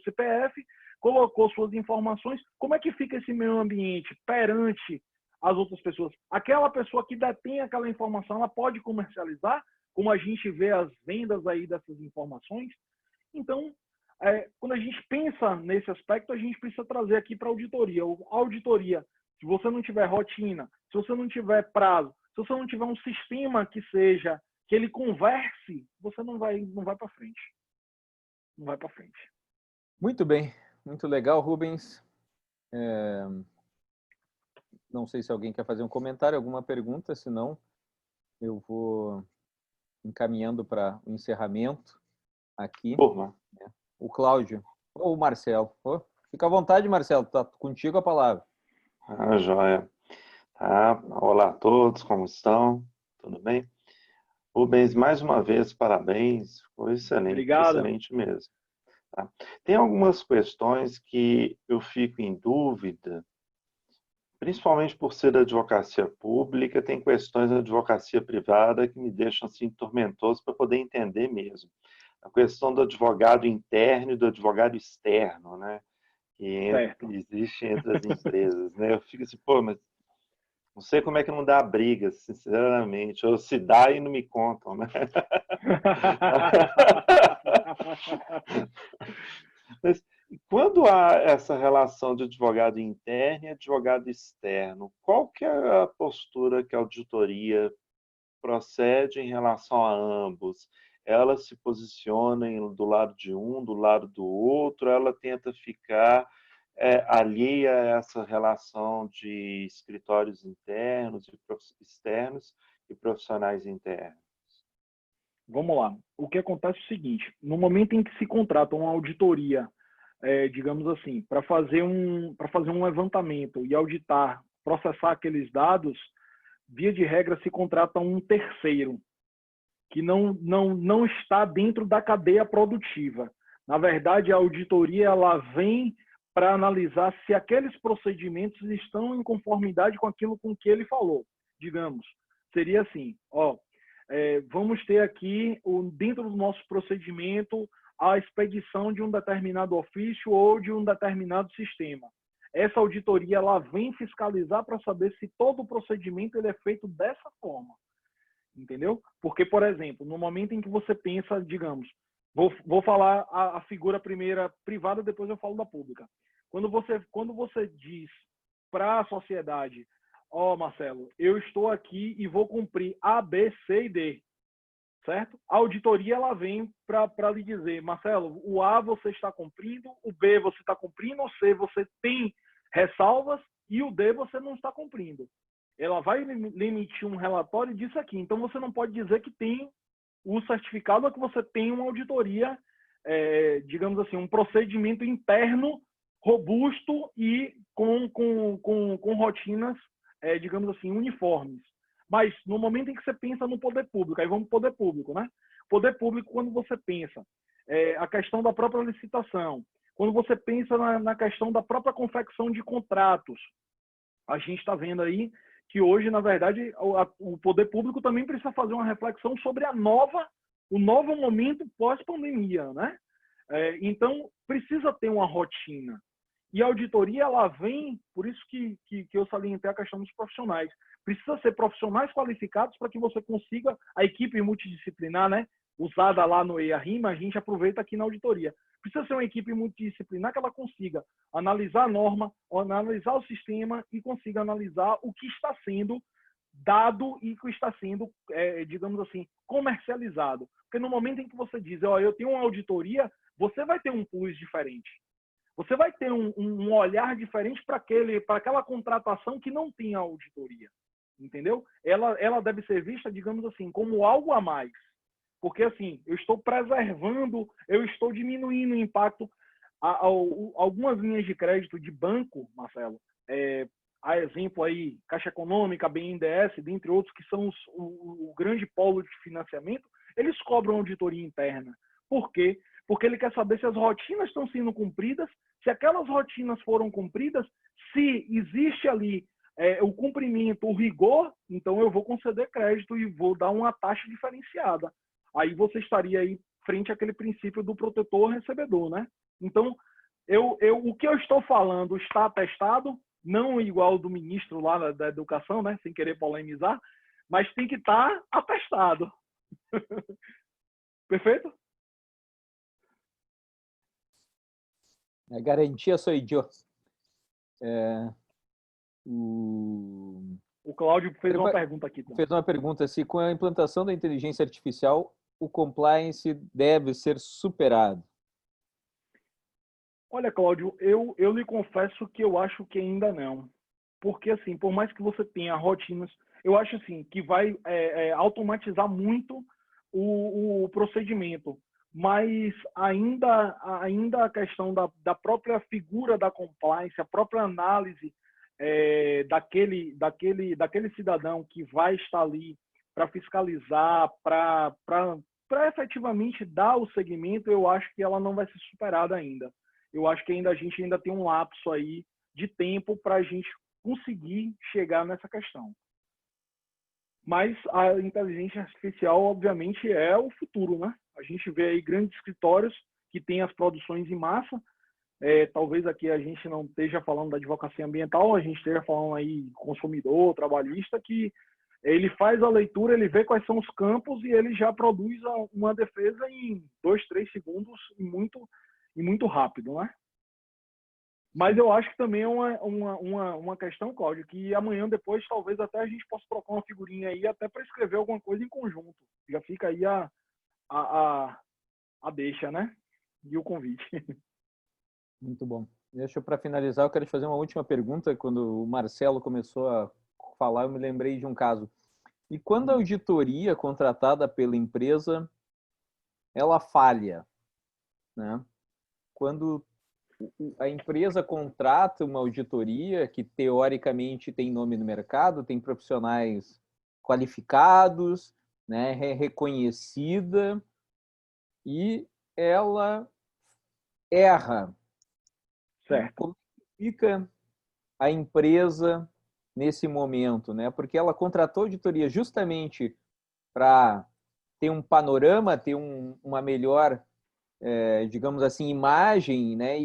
CPF, colocou suas informações, como é que fica esse meio ambiente perante as outras pessoas? Aquela pessoa que detém aquela informação, ela pode comercializar, como a gente vê as vendas aí dessas informações. Então, quando a gente pensa nesse aspecto, a gente precisa trazer aqui para a auditoria. A auditoria, se você não tiver rotina, se você não tiver prazo, se você não tiver um sistema que ele converse, você não vai para frente. Não vai para frente. Muito bem, muito legal, Rubens. Não sei se alguém quer fazer um comentário, alguma pergunta, senão eu vou encaminhando para o encerramento aqui. Porra. O Cláudio ou o Marcelo. Fica à vontade, Marcelo, tá contigo a palavra. Joia. Tá. Olá a todos, como estão? Tudo bem? Rubens, mais uma vez, parabéns. Foi excelente, Obrigado. Excelente mesmo. Tá. Tem algumas questões que eu fico em dúvida, principalmente por ser da advocacia pública, tem questões da advocacia privada que me deixam assim tormentoso para poder entender mesmo. A questão do advogado interno e do advogado externo, né? Que existe entre as empresas, né? Eu fico assim, pô, mas não sei como é que não dá briga, sinceramente. Ou se dá e não me contam, né? Mas quando há essa relação de advogado interno e advogado externo, qual que é a postura que a auditoria procede em relação a ambos? Ela se posiciona do lado de um, do lado do outro, ela tenta ficar alheia a essa relação de escritórios internos e externos e profissionais internos? Vamos lá. O que acontece é o seguinte, no momento em que se contrata uma auditoria, digamos assim, para fazer um levantamento e auditar, processar aqueles dados, via de regra se contrata um terceiro, que não está dentro da cadeia produtiva. Na verdade, a auditoria ela vem para analisar se aqueles procedimentos estão em conformidade com aquilo com que ele falou. Digamos, seria assim, vamos ter aqui, dentro do nosso procedimento, a expedição de um determinado ofício ou de um determinado sistema. Essa auditoria ela vem fiscalizar para saber se todo o procedimento ele é feito dessa forma. Entendeu? Porque, por exemplo, no momento em que você pensa, digamos, vou falar a figura primeira privada, depois eu falo da pública. Quando você diz para a sociedade, Marcelo, eu estou aqui e vou cumprir A, B, C e D, certo? A auditoria ela vem para lhe dizer, Marcelo, o A você está cumprindo, o B você está cumprindo, o C você tem ressalvas e o D você não está cumprindo. Ela vai lhe emitir um relatório disso aqui. Então, você não pode dizer que tem o certificado ou que você tem uma auditoria, digamos assim, um procedimento interno robusto e com rotinas, digamos assim, uniformes. Mas, no momento em que você pensa no poder público, aí vamos para o poder público, né? Poder público, quando você pensa a questão da própria licitação, quando você pensa na questão da própria confecção de contratos, a gente está vendo aí que hoje, na verdade, o poder público também precisa fazer uma reflexão sobre o novo momento pós-pandemia, né? Então, precisa ter uma rotina. E a auditoria, ela vem, por isso que eu salientei a questão dos profissionais. Precisa ser profissionais qualificados para que você consiga, a equipe multidisciplinar, né? Usada lá no EIA-RIMA, a gente aproveita aqui na auditoria. Precisa ser uma equipe multidisciplinar que ela consiga analisar a norma, analisar o sistema e consiga analisar o que está sendo dado e que está sendo, digamos assim, comercializado. Porque no momento em que você diz, eu tenho uma auditoria, você vai ter um plus diferente. Você vai ter um olhar diferente para aquela contratação que não tem a auditoria. Entendeu? Ela deve ser vista, digamos assim, como algo a mais. Porque, assim, eu estou preservando, eu estou diminuindo o impacto. Algumas linhas de crédito de banco, Marcelo, a exemplo aí, Caixa Econômica, BNDES, dentre outros, que são o grande polo de financiamento, eles cobram auditoria interna. Por quê? porque ele quer saber se as rotinas estão sendo cumpridas, se aquelas rotinas foram cumpridas, se existe ali o cumprimento, o rigor, então eu vou conceder crédito e vou dar uma taxa diferenciada. Aí você estaria aí frente àquele princípio do protetor-recebedor, né? Então, o que eu estou falando está atestado, não igual do ministro lá da Educação, né? Sem querer polemizar, mas tem que estar atestado. Perfeito? A garantia sou eu. O Cláudio fez uma pergunta aqui. Fez uma pergunta se com a implantação da inteligência artificial o compliance deve ser superado. Olha, Cláudio, eu lhe confesso que eu acho que ainda não. Porque, assim, por mais que você tenha rotinas, eu acho, assim, que vai automatizar muito o procedimento. Mas ainda a questão da própria figura da compliance, a própria análise daquele cidadão que vai estar ali para fiscalizar, para efetivamente dar o segmento, eu acho que ela não vai ser superada ainda. Eu acho que a gente ainda tem um lapso aí de tempo para a gente conseguir chegar nessa questão. Mas a inteligência artificial, obviamente, é o futuro, né? A gente vê aí grandes escritórios que têm as produções em massa. Talvez aqui a gente não esteja falando da advocacia ambiental, a gente esteja falando aí consumidor, trabalhista, que ele faz a leitura, ele vê quais são os campos e ele já produz uma defesa em 2, 3 segundos e muito rápido, né? Mas eu acho que também é uma questão, Cláudio, que amanhã depois talvez até a gente possa trocar uma figurinha aí até para escrever alguma coisa em conjunto. Já fica aí a deixa, né? E o convite. Muito bom. Deixa eu, para finalizar, eu quero te fazer uma última pergunta. Quando o Marcelo começou a falar, eu me lembrei de um caso. E quando a auditoria contratada pela empresa, ela falha, né? Quando a empresa contrata uma auditoria que teoricamente tem nome no mercado, tem profissionais qualificados, né, reconhecida, e ela erra. Certo. Como fica a empresa nesse momento, né? Porque ela contratou a auditoria justamente para ter um panorama, ter uma melhor, digamos assim, imagem, né?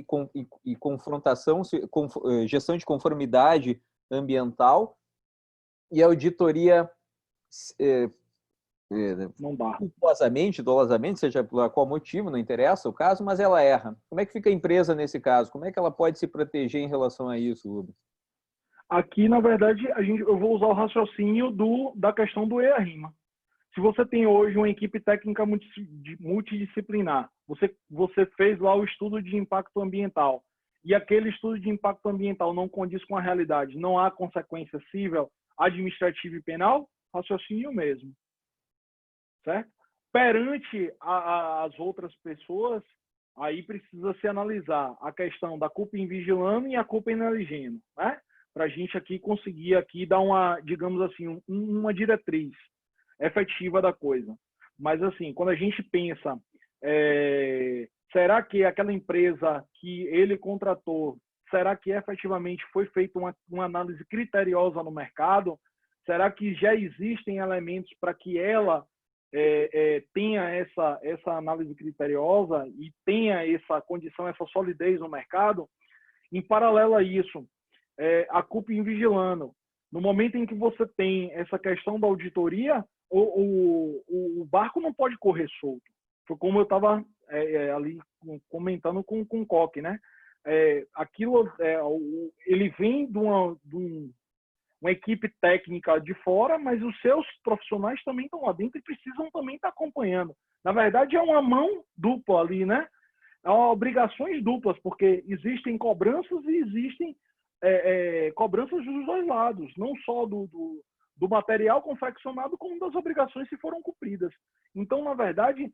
E confrontação, gestão de conformidade ambiental, e a auditoria não dá. culposamente, dolosamente, seja por qual motivo, não interessa o caso, mas ela erra. Como é que fica a empresa nesse caso? Como é que ela pode se proteger em relação a isso, Rubens? Aqui, na verdade, eu vou usar o raciocínio da questão do EA-RIMA. Se você tem hoje uma equipe técnica multidisciplinar, você fez lá o estudo de impacto ambiental, e aquele estudo de impacto ambiental não condiz com a realidade, não há consequência civil, administrativa e penal, raciocínio mesmo. Certo? Perante as outras pessoas, aí precisa se analisar a questão da culpa invigilando e a culpa ineligendo, né? Para a gente aqui conseguir aqui dar uma, digamos assim, uma diretriz efetiva da coisa. Mas assim, quando a gente pensa, será que aquela empresa que ele contratou, será que efetivamente foi feita uma análise criteriosa no mercado? Será que já existem elementos para que ela tenha essa análise criteriosa e tenha essa condição, essa solidez no mercado? Em paralelo a isso, a culpa invigilando. No momento em que você tem essa questão da auditoria, o barco não pode correr solto. Foi como eu estava ali comentando com o Coque, né? Ele vem de uma equipe técnica de fora, mas os seus profissionais também estão lá dentro e precisam também estar acompanhando. Na verdade, é uma mão dupla ali, né? Há obrigações duplas, porque existem cobranças e existem cobranças dos dois lados, não só do material confeccionado, como das obrigações que foram cumpridas. Então, na verdade,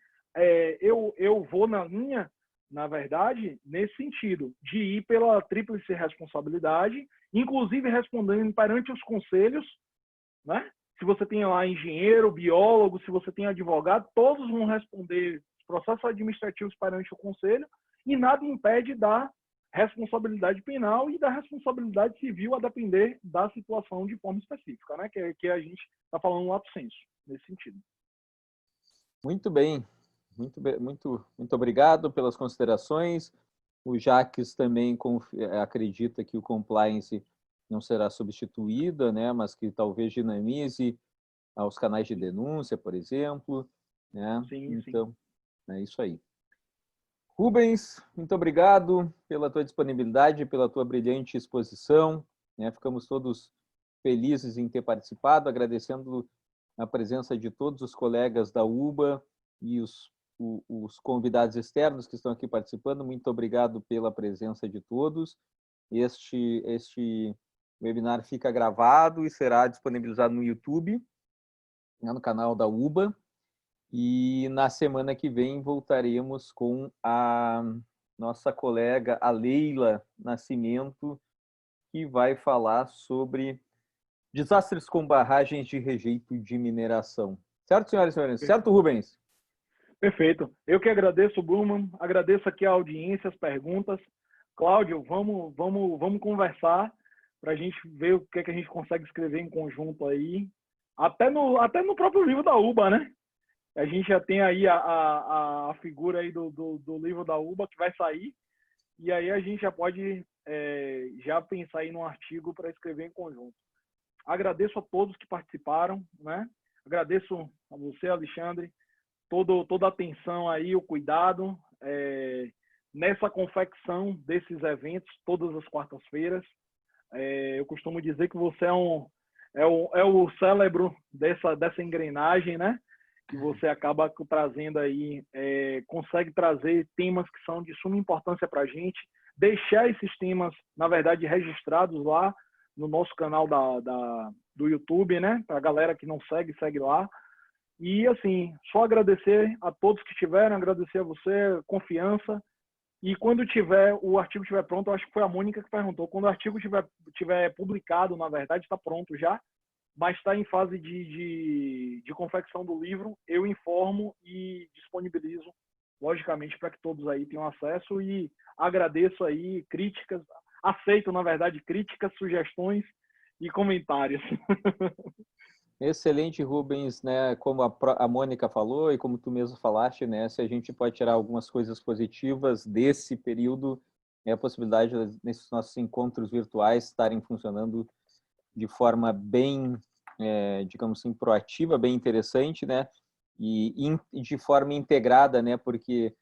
eu vou na linha, na verdade, nesse sentido, de ir pela tríplice responsabilidade, inclusive respondendo perante os conselhos, né? Se você tem lá engenheiro, biólogo, se você tem advogado, todos vão responder processos administrativos perante o Conselho, e nada impede da responsabilidade penal e da responsabilidade civil a depender da situação de forma específica, né? Que a gente está falando no lato sensu, nesse sentido. Muito bem. Muito obrigado pelas considerações. O Jacques também acredita que o compliance não será substituída, né, mas que talvez dinamize os canais de denúncia, por exemplo. Né? Sim, então, sim. É isso aí. Rubens, muito obrigado pela tua disponibilidade, pela tua brilhante exposição. Né? Ficamos todos felizes em ter participado, agradecendo a presença de todos os colegas da UBA e os convidados externos que estão aqui participando. Muito obrigado pela presença de todos. Este webinar fica gravado e será disponibilizado no YouTube, no canal da UBA. E na semana que vem voltaremos com a nossa colega, a Leila Nascimento, que vai falar sobre desastres com barragens de rejeito de mineração. Certo, senhoras e senhores? Certo, Rubens? Perfeito. Eu que agradeço, Bruman, agradeço aqui a audiência, as perguntas. Cláudio, vamos conversar para a gente ver o que é que a gente consegue escrever em conjunto aí, até no próprio livro da UBA, né? A gente já tem aí a figura aí do livro da UBA que vai sair, e aí a gente já pode já pensar aí num artigo para escrever em conjunto. Agradeço a todos que participaram, né? Agradeço a você, Alexandre, toda a atenção aí, o cuidado nessa confecção desses eventos todas as quartas-feiras. Eu costumo dizer que você é o cérebro dessa engrenagem, né? Que você acaba trazendo aí, consegue trazer temas que são de suma importância para a gente, deixar esses temas, na verdade, registrados lá no nosso canal do YouTube, né? Para a galera que não segue lá. E, assim, só agradecer a todos que estiveram, agradecer a você, confiança. E quando o artigo estiver pronto, eu acho que foi a Mônica que perguntou, quando o artigo estiver publicado, na verdade, está pronto já, mas está em fase de confecção do livro, eu informo e disponibilizo, logicamente, para que todos aí tenham acesso, e agradeço aí críticas, aceito, na verdade, críticas, sugestões e comentários. Excelente, Rubens, né? Como a Mônica falou e como tu mesmo falaste, né? Se a gente pode tirar algumas coisas positivas desse período, é a possibilidade nesses nossos encontros virtuais estarem funcionando de forma bem, digamos assim, proativa, bem interessante, né? E de forma integrada, né? Porque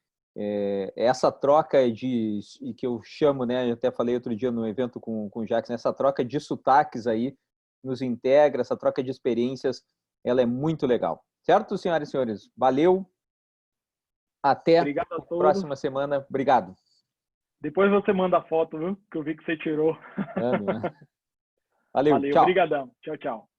essa troca que eu chamo, né? Eu até falei outro dia no evento com o Jacques, né? Essa troca de sotaques aí nos integra, essa troca de experiências, ela é muito legal. Certo, senhoras e senhores? Valeu. Até a próxima semana. Obrigado. Depois você manda a foto, viu? Que eu vi que você tirou. Valeu, tchau. Obrigadão. Tchau, tchau.